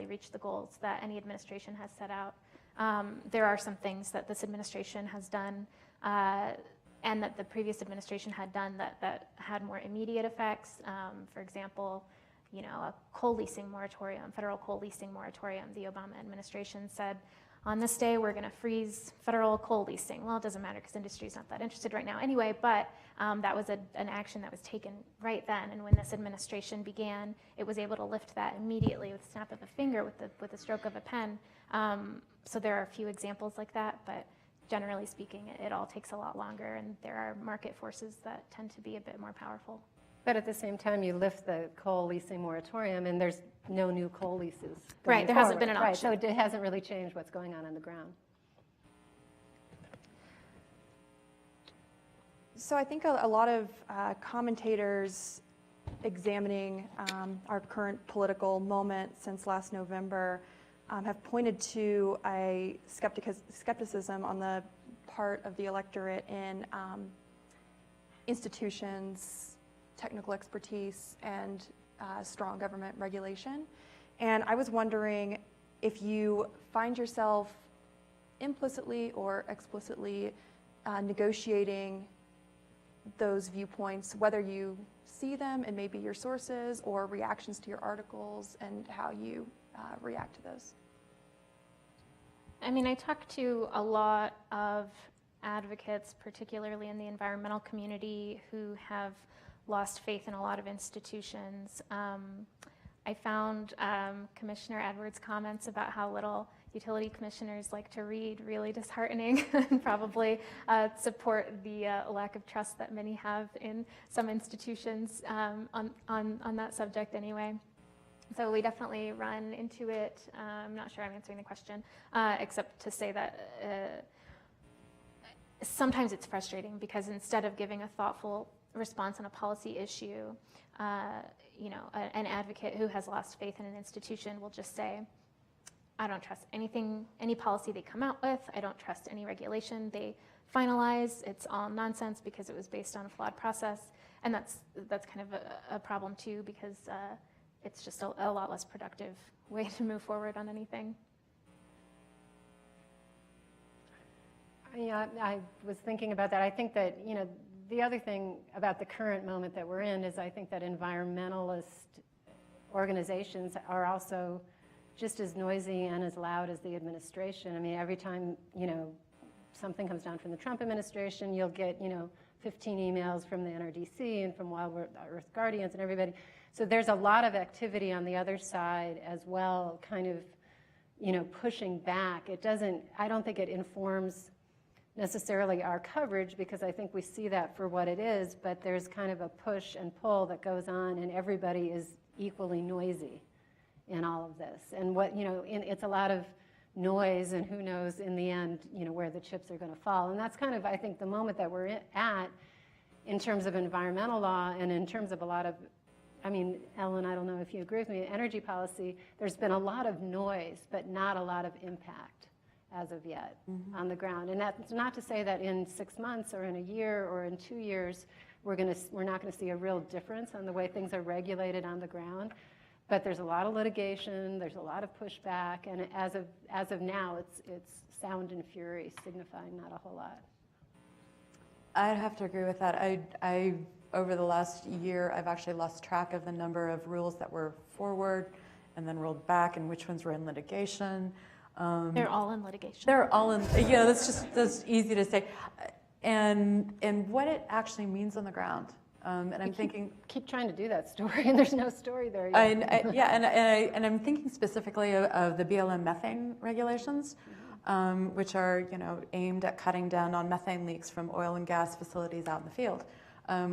reach the goals that any administration has set out. There are some things that this administration has done and that the previous administration had done that had more immediate effects. For example, a coal leasing moratorium, federal coal leasing moratorium. The Obama administration said, on this day, we're going to freeze federal coal leasing. Well, it doesn't matter because industry is not that interested right now anyway, but that was an action that was taken right then. And when this administration began, it was able to lift that immediately with the snap of a finger, with the stroke of a pen. So there are a few examples like that, but generally speaking, it all takes a lot longer, and there are market forces that tend to be a bit more powerful. But at the same time, you lift the coal leasing moratorium, and there's no new coal leases. Right, there hasn't been an Right, option. so it hasn't really changed what's going on the ground. So I think a lot of commentators examining our current political moment since last November have pointed to a skepticism on the part of the electorate in institutions, technical expertise, and strong government regulation. And I was wondering if you find yourself implicitly or explicitly negotiating those viewpoints, whether you see them in maybe your sources or reactions to your articles, and how you react to those. I mean, I talk to a lot of advocates, particularly in the environmental community, who have lost faith in a lot of institutions. I found Commissioner Edwards' comments about how little utility commissioners like to read really disheartening and probably support the lack of trust that many have in some institutions on that subject anyway. So we definitely run into it. I'm not sure I'm answering the question, except to say that sometimes it's frustrating because instead of giving a thoughtful response on a policy issue, you know, an advocate who has lost faith in an institution will just say, I don't trust anything, any policy they come out with. I don't trust any regulation they finalize. It's all nonsense because it was based on a flawed process. And that's kind of a problem too, because it's just a lot less productive way to move forward on anything. Yeah, I was thinking about that. I think that, you know, the other thing about the current moment that we're in is I think that environmentalist organizations are also just as noisy and as loud as the administration. I mean, every time, you know, something comes down from the Trump administration, you'll get, you know, 15 emails from the NRDC and from Wild Earth Guardians and everybody. So there's a lot of activity on the other side as well, kind of, you know, pushing back. It doesn't, I don't think it informs necessarily our coverage, because I think we see that for what it is, but there's kind of a push and pull that goes on, and everybody is equally noisy in all of this. And what, you know, it's a lot of noise, and who knows in the end, you know, where the chips are going to fall. And that's kind of, I think, the moment that we're at in terms of environmental law and in terms of a lot of, I mean, Ellen, I don't know if you agree with me, energy policy, there's been a lot of noise, but not a lot of impact as of yet on the ground. And that's not to say that in 6 months or in a year or in 2 years, we're not going to see a real difference on the way things are regulated on the ground. But there's a lot of litigation, there's a lot of pushback, and as of now, it's sound and fury signifying not a whole lot. I'd have to agree with that. I over the last year, I've actually lost track of the number of rules that were forward and then rolled back, and which ones were in litigation. They're all in litigation. They're all in, you know, that's easy to say. And what it actually means on the ground. And I'm thinking, keep trying to do that story, and there's no story there yet. And I'm thinking specifically of the Blm Methane Regulations, which are, you know, aimed at cutting down on methane leaks from oil and gas facilities out in the field,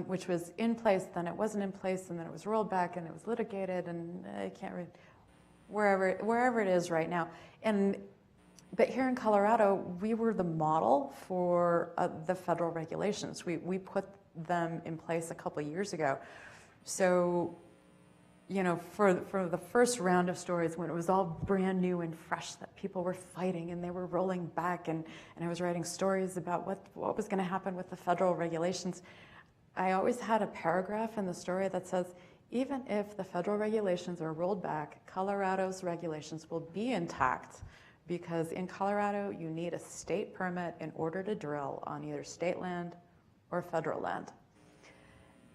which was in place, then it wasn't in place, and then it was rolled back, and it was litigated, and I can't read wherever it is right now. But here in Colorado, we were the model for the federal regulations. We put them in place a couple of years ago. So, you know, for the first round of stories, when it was all brand new and fresh, that people were fighting and they were rolling back, and I was writing stories about what was going to happen with the federal regulations, I always had a paragraph in the story that says, even if the federal regulations are rolled back, Colorado's regulations will be intact, because in Colorado, you need a state permit in order to drill on either state land or federal land.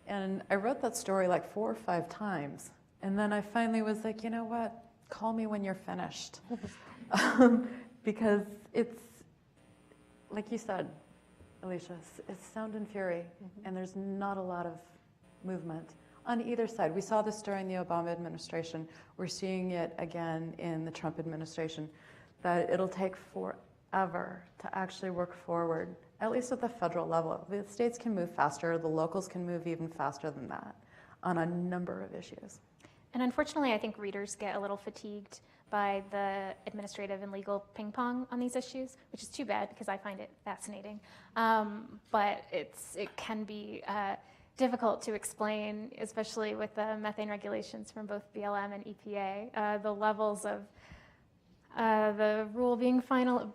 And I wrote that story like 4 or 5 times. And then I finally was like, you know what? Call me when you're finished. Because it's, like you said, Alicia, it's sound and fury. And there's not a lot of movement on either side. We saw this during the Obama administration. We're seeing it again in the Trump administration, that it'll take forever to actually work forward, at least at the federal level. The states can move faster, the locals can move even faster than that on a number of issues. And unfortunately, I think readers get a little fatigued by the administrative and legal ping pong on these issues, which is too bad because I find it fascinating. But it can be difficult to explain, especially with the methane regulations from both BLM and EPA, the levels of the rule being finalized,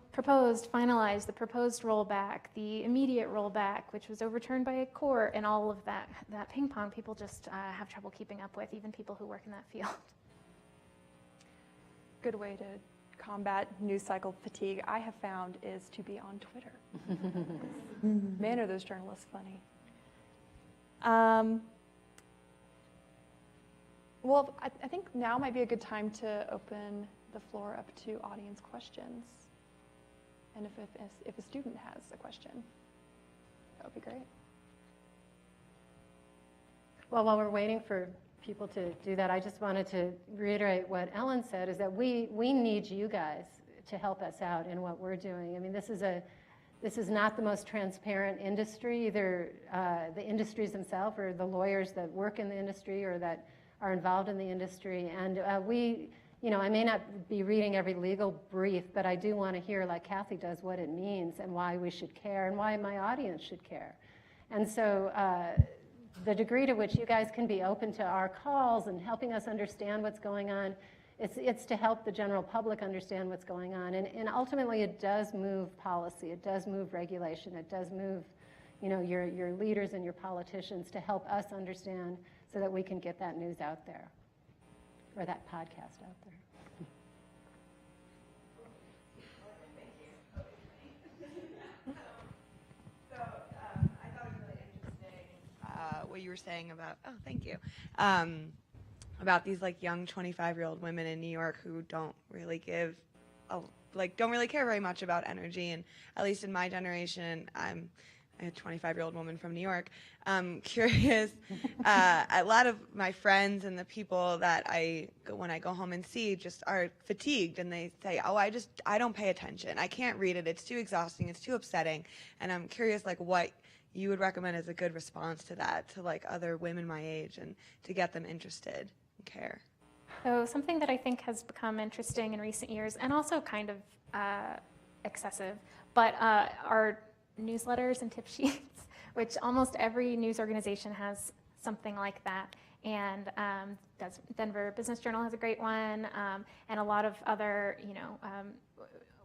the proposed rollback, the immediate rollback, which was overturned by a court, and all of that ping pong people just have trouble keeping up with, even people who work in that field. Good way to combat news cycle fatigue, I have found, is to be on Twitter. Man, are those journalists funny. Well, I think now might be a good time to open the floor up to audience questions. And if a student has a question, that would be great. Well, while we're waiting for people to do that, I just wanted to reiterate what Ellen said, is that we need you guys to help us out in what we're doing. I mean, this is not the most transparent industry, either the industries themselves or the lawyers that work in the industry or that are involved in the industry. And I may not be reading every legal brief, but I do want to hear, like Kathy does, what it means and why we should care and why my audience should care. And so the degree to which you guys can be open to our calls and helping us understand what's going on, it's to help the general public understand what's going on. And ultimately, it does move policy. It does move regulation. It does move your leaders and your politicians to help us understand so that we can get that news out there, or that podcast out there. So I thought it was really interesting what you were saying about, thank you, about these like young 25-year-old women in New York who don't really care very much about energy. And at least in my generation, I'm a 25-year-old woman from New York. Curious, a lot of my friends and the people that when I go home and see, just are fatigued, and they say, I don't pay attention. I can't read it. It's too exhausting. It's too upsetting. And I'm curious, like, what you would recommend as a good response to that, to like other women my age, and to get them interested and care. So something that I think has become interesting in recent years, and also kind of excessive, but are newsletters and tip sheets, which almost every news organization has something like that. And Denver Business Journal has a great one, and a lot of other,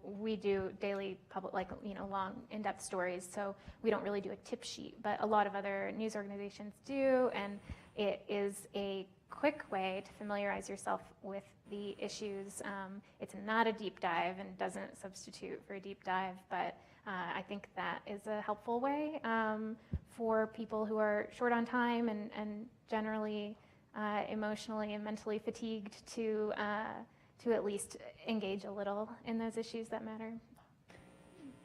we do daily long in-depth stories, so we don't really do a tip sheet, but a lot of other news organizations do, and it is a quick way to familiarize yourself with the issues. It's not a deep dive and doesn't substitute for a deep dive, but I think that is a helpful way for people who are short on time and generally emotionally and mentally fatigued to at least engage a little in those issues that matter.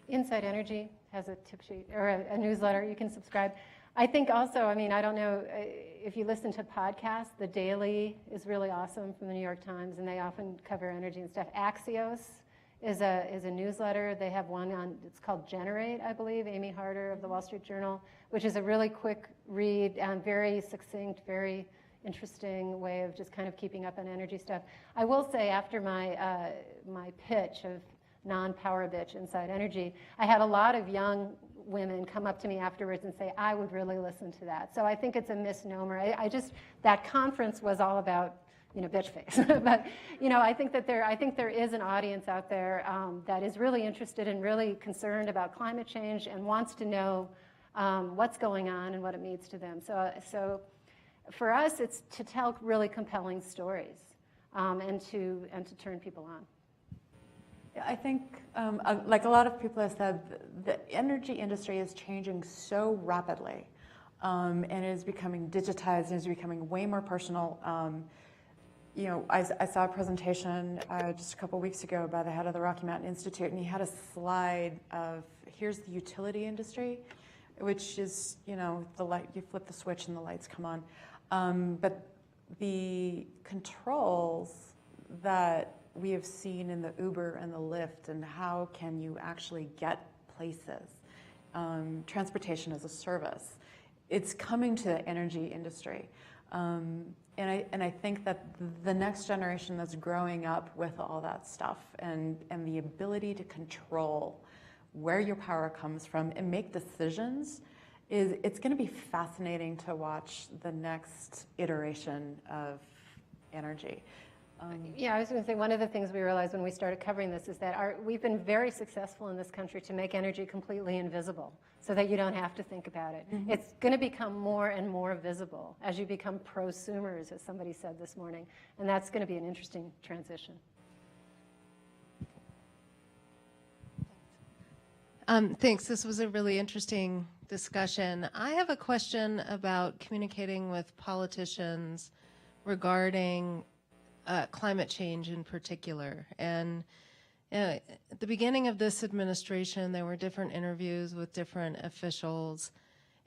Inside Energy has a tip sheet or a newsletter you can subscribe. I think also, I don't know if you listen to podcasts, The Daily is really awesome from the New York Times, and they often cover energy and stuff. Axios is a newsletter. They have one on, it's called Generate, I believe, Amy Harder of the Wall Street Journal, which is a really quick read, very succinct, very interesting way of just kind of keeping up on energy stuff. I will say, after my my pitch of non-power bitch Inside Energy, I had a lot of young women come up to me afterwards and say, I would really listen to that. So I think it's a misnomer. That conference was all about, bitch face. But, I think there is an audience out there that is really interested and really concerned about climate change and wants to know what's going on and what it means to them. So for us, it's to tell really compelling stories and to turn people on. I think, like a lot of people have said, the energy industry is changing so rapidly, and it is becoming digitized, and it is becoming way more personal. I saw a presentation just a couple weeks ago by the head of the Rocky Mountain Institute, and he had a slide of, here's the utility industry, which is, the light, you flip the switch and the lights come on. But the controls that we have seen in the Uber and the Lyft, and how can you actually get places, transportation as a service, it's coming to the energy industry. And I think that the next generation that's growing up with all that stuff and the ability to control where your power comes from and make decisions, it's going to be fascinating to watch the next iteration of energy. Yeah, I was going to say one of the things we realized when we started covering this is that we've been very successful in this country to make energy completely invisible so that you don't have to think about it. It's going to become more and more visible as you become prosumers, as somebody said this morning, and that's going to be an interesting transition. Thanks. This was a really interesting discussion. I have a question about communicating with politicians regarding climate change in particular. And at the beginning of this administration, there were different interviews with different officials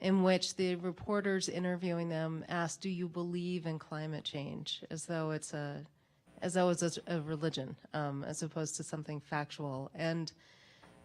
in which the reporters interviewing them asked, "Do you believe in climate change?" as though it's a religion, as opposed to something factual. And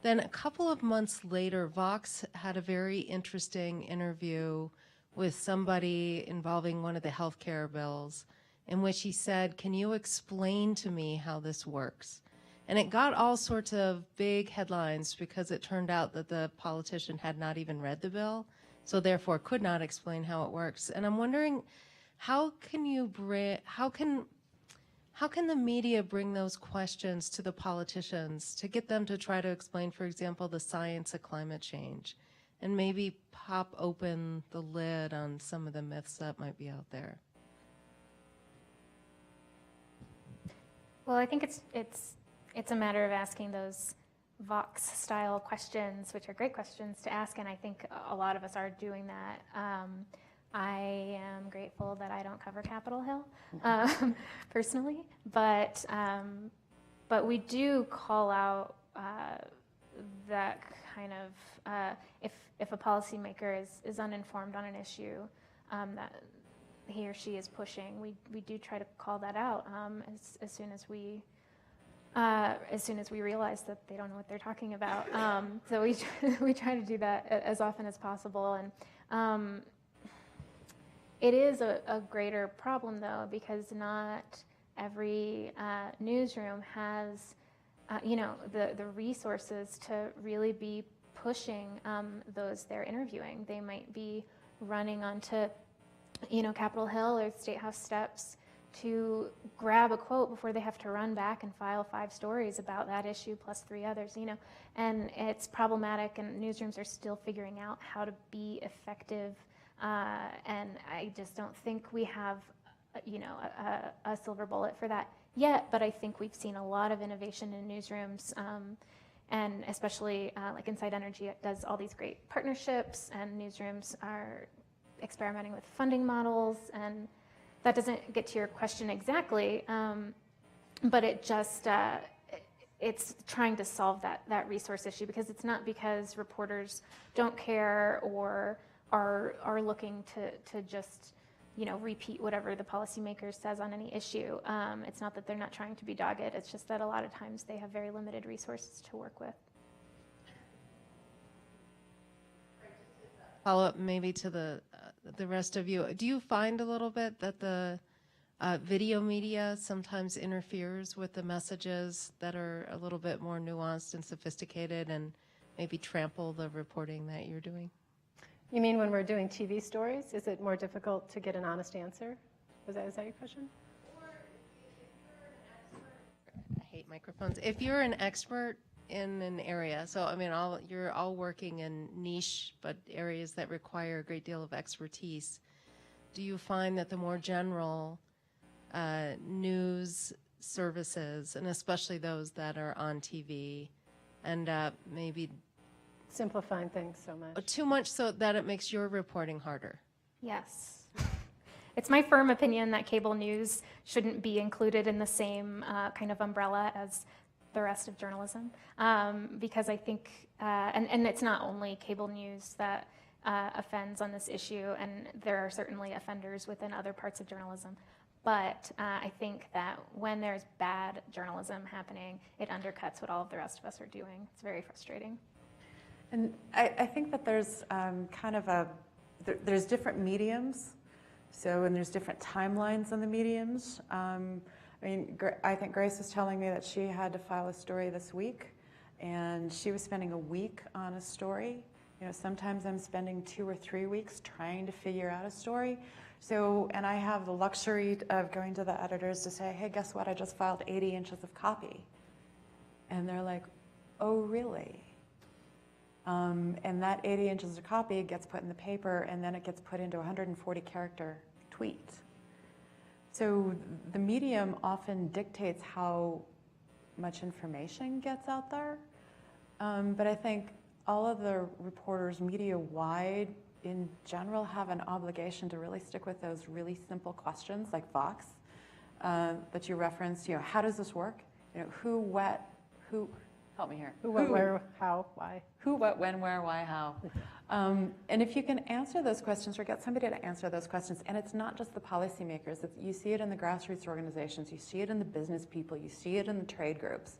then a couple of months later, Vox had a very interesting interview with somebody involving one of the healthcare bills, in which he said, "Can you explain to me how this works?" And it got all sorts of big headlines because it turned out that the politician had not even read the bill, so therefore could not explain how it works. And I'm wondering, how can the media bring those questions to the politicians to get them to try to explain, for example, the science of climate change, and maybe pop open the lid on some of the myths that might be out there? Well, I think it's a matter of asking those Vox-style questions, which are great questions to ask, and I think a lot of us are doing that. I am grateful that I don't cover Capitol Hill personally, but we do call out that kind of if a policymaker is uninformed on an issue that he or she is pushing, we do try to call that out as soon as we realize that they don't know what they're talking about. So we try to do that as often as possible, and it is a greater problem though, because not every newsroom has the resources to really be pushing those they're interviewing. They might be running onto Capitol Hill or State House steps to grab a quote before they have to run back and file 5 stories about that issue plus 3 others, and it's problematic, and newsrooms are still figuring out how to be effective, and I just don't think we have a silver bullet for that yet, but I think we've seen a lot of innovation in newsrooms, and especially like Inside Energy does all these great partnerships, and newsrooms are experimenting with funding models, and that doesn't get to your question exactly, but it just it's trying to solve that resource issue, because it's not because reporters don't care or are looking to just repeat whatever the policymaker says on any issue. It's not that they're not trying to be dogged, it's just that a lot of times they have very limited resources to work with. Follow up maybe to the rest of you. Do you find a little bit that the video media sometimes interferes with the messages that are a little bit more nuanced and sophisticated, and maybe trample the reporting that you're doing? You mean when we're doing TV stories? Is it more difficult to get an honest answer? Is that your question? Or if you're an expert, I hate microphones. If you're an expert in an area, so I mean, you're all working in niche, but areas that require a great deal of expertise, do you find that the more general news services, and especially those that are on TV, end up maybe Simplifying things so much. too much so that it makes your reporting harder? Yes. It's my firm opinion that cable news shouldn't be included in the same kind of umbrella as the rest of journalism, because I think, and it's not only cable news that offends on this issue, and there are certainly offenders within other parts of journalism, but I think that when there's bad journalism happening, it undercuts what all of the rest of us are doing. It's very frustrating. And I think that there's there's different mediums, and there's different timelines on the mediums. I think Grace was telling me that she had to file a story this week, and she was spending a week on a story. Sometimes I'm spending 2 or 3 weeks trying to figure out a story. So, and I have the luxury of going to the editors to say, hey, guess what? I just filed 80 inches of copy. And they're like, oh, really? And that 80 inches of copy gets put in the paper, and then it gets put into a 140-character tweet. So the medium often dictates how much information gets out there. But I think all of the reporters media-wide in general have an obligation to really stick with those really simple questions like Vox that you referenced. You know, how does this work? You know, who, what, who, help me here. Who, what, where, how, why. Who, what, when, where, why, how. And if you can answer those questions or get somebody to answer those questions, and it's not just the policymakers, you see it in the grassroots organizations, you see it in the business people, you see it in the trade groups.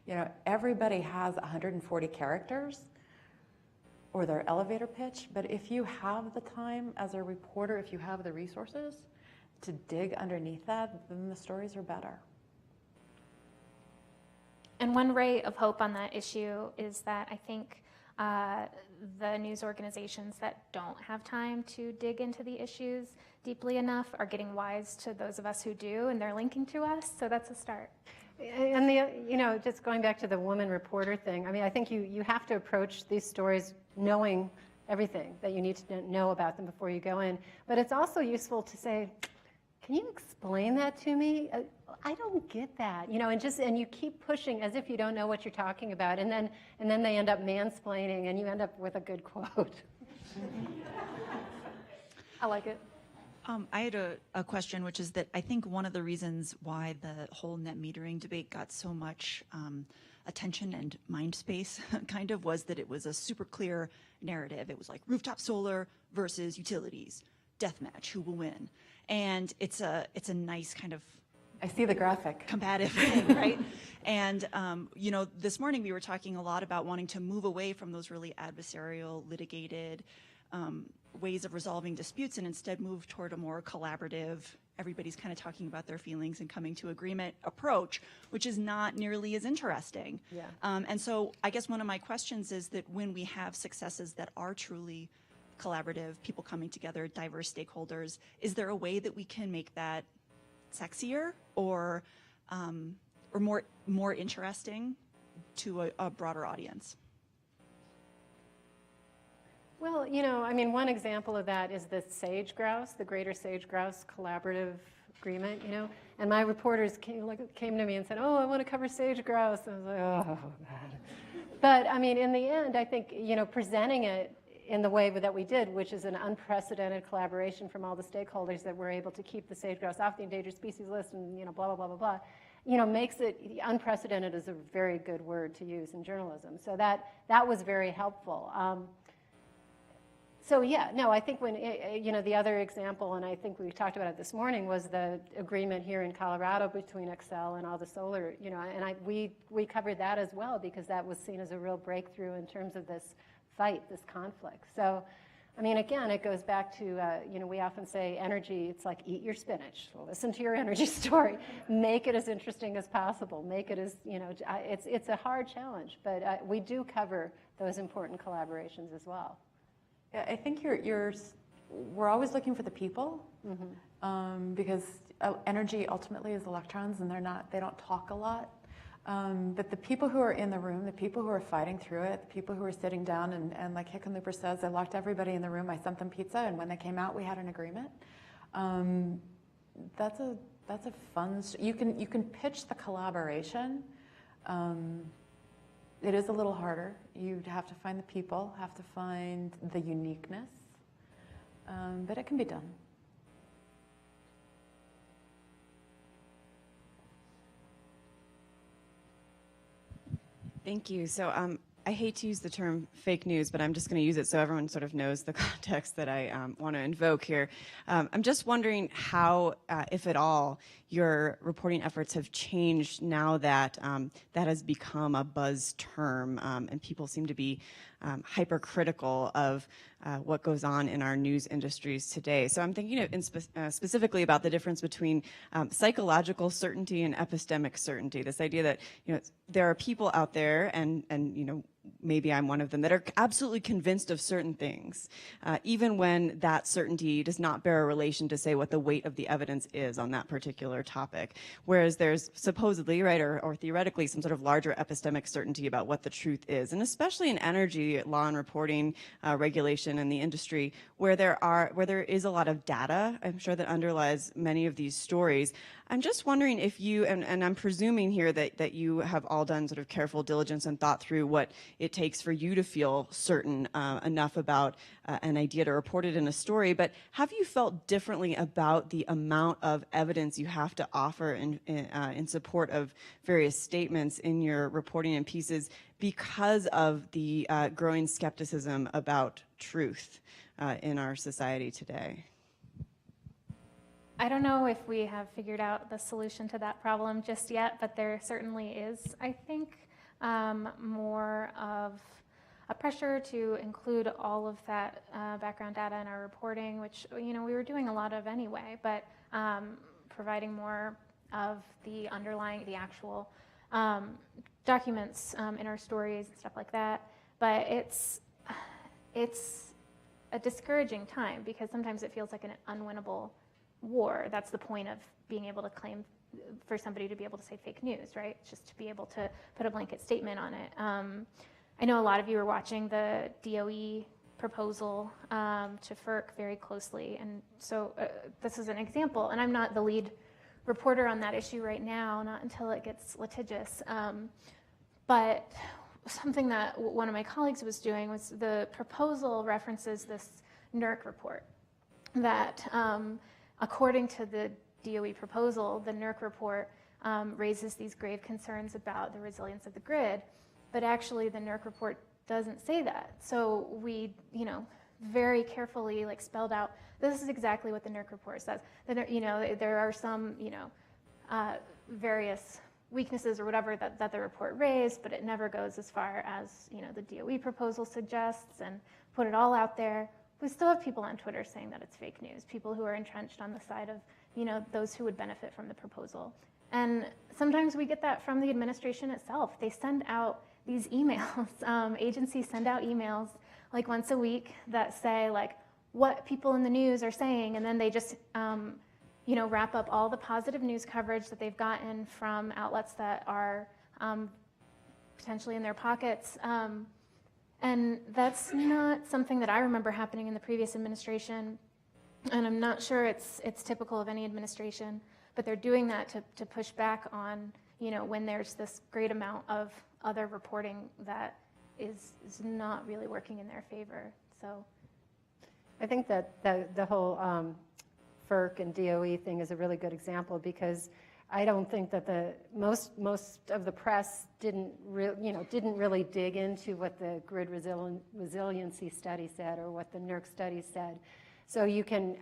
You know, everybody has 140 characters or their elevator pitch, but if you have the time as a reporter, if you have the resources to dig underneath that, then the stories are better. And one ray of hope on that issue is that I think the news organizations that don't have time to dig into the issues deeply enough are getting wise to those of us who do, and they're linking to us, so that's a start. And you know, just going back to the woman reporter thing, I mean, I think you have to approach these stories knowing everything that you need to know about them before you go in. But it's also useful to say, can you explain that to me? I don't get that, you know, and you keep pushing as if you don't know what you're talking about, and then they end up mansplaining, and you end up with a good quote. I like it. I had a question, which is that I think one of the reasons why the whole net metering debate got so much attention and mind space kind of was that it was a super clear narrative. It was like rooftop solar versus utilities, deathmatch, who will win? And it's a nice kind of, I see the graphic. Combative thing, right? And, you know, this morning we were talking a lot about wanting to move away from those really adversarial, litigated ways of resolving disputes and instead move toward a more collaborative, everybody's kind of talking about their feelings and coming to agreement approach, which is not nearly as interesting. Yeah. And so I guess one of my questions is that when we have successes that are truly collaborative, people coming together, diverse stakeholders, is there a way that we can make that sexier or more interesting to a broader audience? Well, you know, I mean, one example of that is the sage grouse, the Greater Sage Grouse Collaborative Agreement, you know, and my reporters came to me and said, oh, I want to cover sage grouse. And I was like, oh, God. But, I mean, in the end, I think, you know, presenting it in the way that we did, which is an unprecedented collaboration from all the stakeholders that we're able to keep the sage grouse off the endangered species list and, you know, blah, blah, blah, blah, blah, you know, makes it, unprecedented is a very good word to use in journalism. So that was very helpful. So yeah, no, I think when, you know, the other example, and I think we talked about it this morning, was the agreement here in Colorado between Excel and all the solar, you know, and we covered that as well because that was seen as a real breakthrough in terms of this fight, this conflict. So, I mean, again, it goes back to, you know, we often say energy, it's like eat your spinach. Listen to your energy story. Make it as interesting as possible. Make it as, you know, it's a hard challenge, but we do cover those important collaborations as well. Yeah, I think we're always looking for the people because energy ultimately is electrons, and they don't talk a lot. But the people who are in the room, the people who are fighting through it, the people who are sitting down, and like Hickenlooper says, I locked everybody in the room. I sent them pizza, and when they came out, we had an agreement. That's a fun. You can pitch the collaboration. It is a little harder. You have to find the people, have to find the uniqueness, but it can be done. Thank you. So I hate to use the term fake news, but I'm just going to use it so everyone sort of knows the context that I want to invoke here. I'm just wondering how, if at all, your reporting efforts have changed now that that has become a buzz term, and people seem to be hypercritical of what goes on in our news industries today. So I'm thinking specifically about the difference between psychological certainty and epistemic certainty. This idea that, you know, there are people out there, and you know, maybe I'm one of them, that are absolutely convinced of certain things, even when that certainty does not bear a relation to say what the weight of the evidence is on that particular topic. Whereas there's supposedly, right, or theoretically, some sort of larger epistemic certainty about what the truth is. And especially in energy law and reporting regulation in the industry, where there is a lot of data, I'm sure, that underlies many of these stories. I'm just wondering if you, and I'm presuming here that you have all done sort of careful diligence and thought through what it takes for you to feel certain enough about an idea to report it in a story, but have you felt differently about the amount of evidence you have to offer in support of various statements in your reporting and pieces because of the growing skepticism about truth in our society today? I don't know if we have figured out the solution to that problem just yet, but there certainly is, I think, more of a pressure to include all of that background data in our reporting, which, we were doing a lot of anyway, but providing more of the actual documents in our stories and stuff like that. But it's a discouraging time because sometimes it feels like an unwinnable war. That's the point of being able to claim for somebody to be able to say fake news, right? Just to be able to put a blanket statement on it. I know a lot of you are watching the DOE proposal to FERC very closely, and so this is an example, and I'm not the lead reporter on that issue right now, not until it gets litigious, but something that one of my colleagues was doing was the proposal references this NERC report that according to the DOE proposal, the NERC report raises these grave concerns about the resilience of the grid, but actually the NERC report doesn't say that. So we, very carefully spelled out, this is exactly what the NERC report says. There are some, various weaknesses or whatever that the report raised, but it never goes as far as, the DOE proposal suggests and put it all out there. We still have people on Twitter saying that it's fake news, people who are entrenched on the side of, those who would benefit from the proposal. And sometimes we get that from the administration itself. They send out these emails. Agencies send out emails once a week that say what people in the news are saying, and then they just wrap up all the positive news coverage that they've gotten from outlets that are potentially in their pockets. And that's not something that I remember happening in the previous administration, and I'm not sure it's typical of any administration, but they're doing that to push back on, when there's this great amount of other reporting that is not really working in their favor. So I think that the whole FERC and DOE thing is a really good example because I don't think that most of the press didn't really dig into what the grid resiliency study said or what the NERC study said. So you can,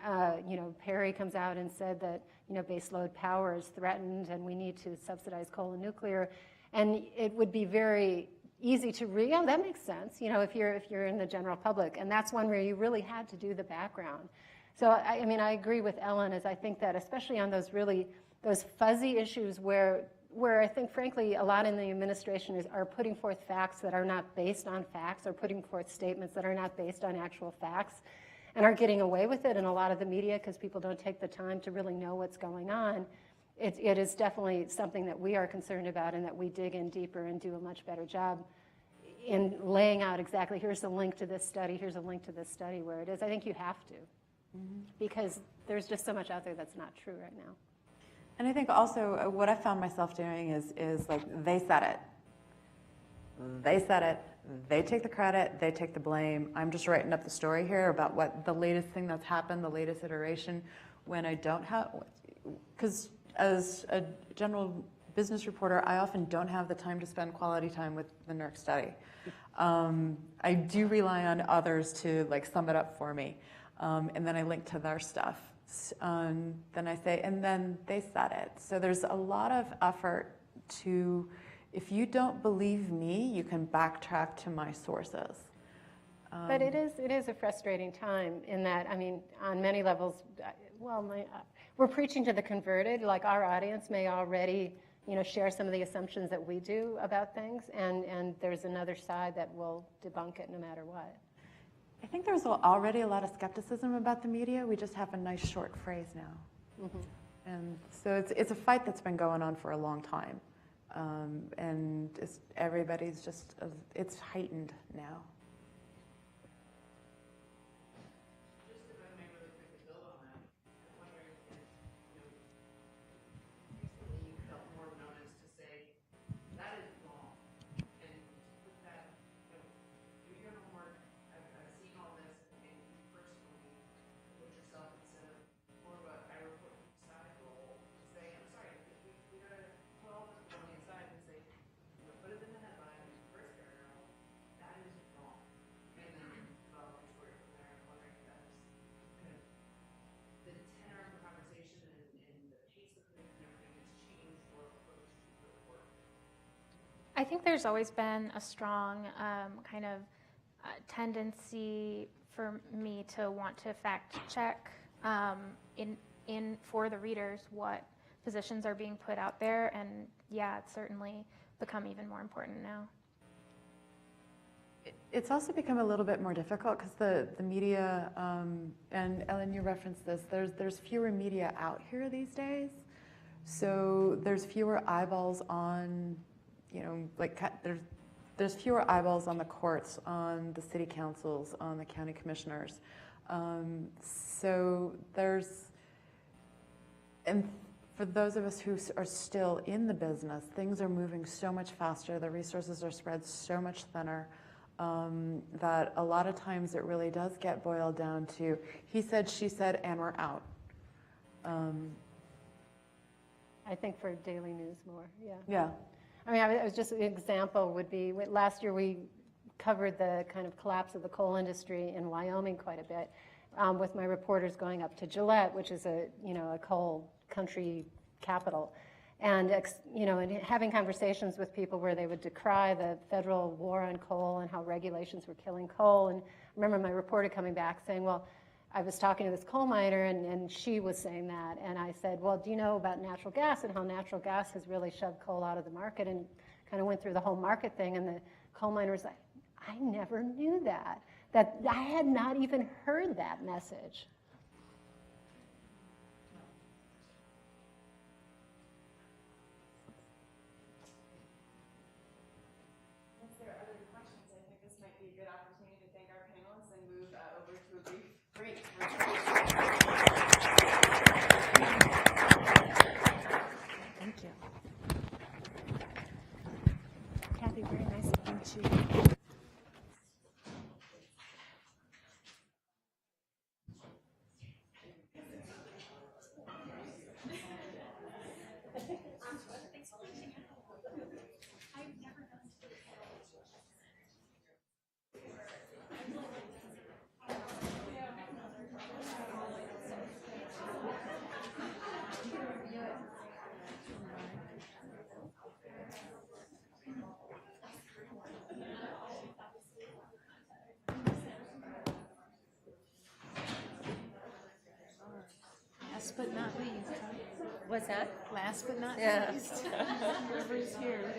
Perry comes out and said that baseload power is threatened and we need to subsidize coal and nuclear, and it would be very easy to read. Oh, that makes sense. If you're in the general public, and that's one where you really had to do the background. So I agree with Ellen, as I think that especially on those fuzzy issues where I think, frankly, a lot in the administration are putting forth facts that are not based on facts or putting forth statements that are not based on actual facts and are getting away with it in a lot of the media because people don't take the time to really know what's going on. It is definitely something that we are concerned about and that we dig in deeper and do a much better job in laying out exactly, here's a link to this study, here's a link to this study where it is. I think you have to because there's just so much out there that's not true right now. And I think also what I found myself doing is they said it. They said it. They take the credit. They take the blame. I'm just writing up the story here about what the latest thing that's happened, the latest iteration, when I don't have, because as a general business reporter, I often don't have the time to spend quality time with the NERC study. I do rely on others to sum it up for me, and then I link to their stuff. Then I say, and then they said it. So there's a lot of effort to, if you don't believe me, you can backtrack to my sources. But it is a frustrating time in that, on many levels, we're preaching to the converted. Our audience may already, share some of the assumptions that we do about things, and there's another side that will debunk it no matter what. I think there's already a lot of skepticism about the media. We just have a nice short phrase now. Mm-hmm. And so it's a fight that's been going on for a long time. And everybody's just, it's heightened now. Just if I may really quickly build on that, I'm wondering if, recently you felt more notice to say, that is wrong. And with that, do your homework, I've seen all this, and you personally put yourself into more of a I report side role to say, I'm sorry, we gotta put all this on the inside and say, put it in the headline, first paragraph, that is wrong. And then develop your story from there. I'm wondering if that's kind of the tenor of the conversation and the pace of things and everything has changed your approach to the work. I think there's always been a strong kind of tendency for me to want to fact check in for the readers what positions are being put out there, and yeah, it's certainly become even more important now. It's also become a little bit more difficult because the media, and Ellen, you referenced this, there's fewer media out here these days. So there's fewer eyeballs on, there's fewer eyeballs on the courts, on the city councils, on the county commissioners. So and for those of us who are still in the business, things are moving so much faster, the resources are spread so much thinner, that a lot of times it really does get boiled down to he said, she said, and we're out. I think for daily news more, yeah. Yeah. I mean, I was just an example would be, last year we covered the kind of collapse of the coal industry in Wyoming quite a bit, with my reporters going up to Gillette, which is a coal country capital, and and having conversations with people where they would decry the federal war on coal and how regulations were killing coal. And I remember my reporter coming back saying, well, I was talking to this coal miner and she was saying that, and I said, well, do you know about natural gas and how natural gas has really shoved coal out of the market, and kind of went through the whole market thing. And the coal miner was like, I never knew that I had not even heard that message. If there are other questions, I think this might be a good opportunity to thank our panelists and move over to a brief break. Thank you. Kathy, very nice to meet you. Last but not least. What's that? Last but not Yeah. least. Whoever's here.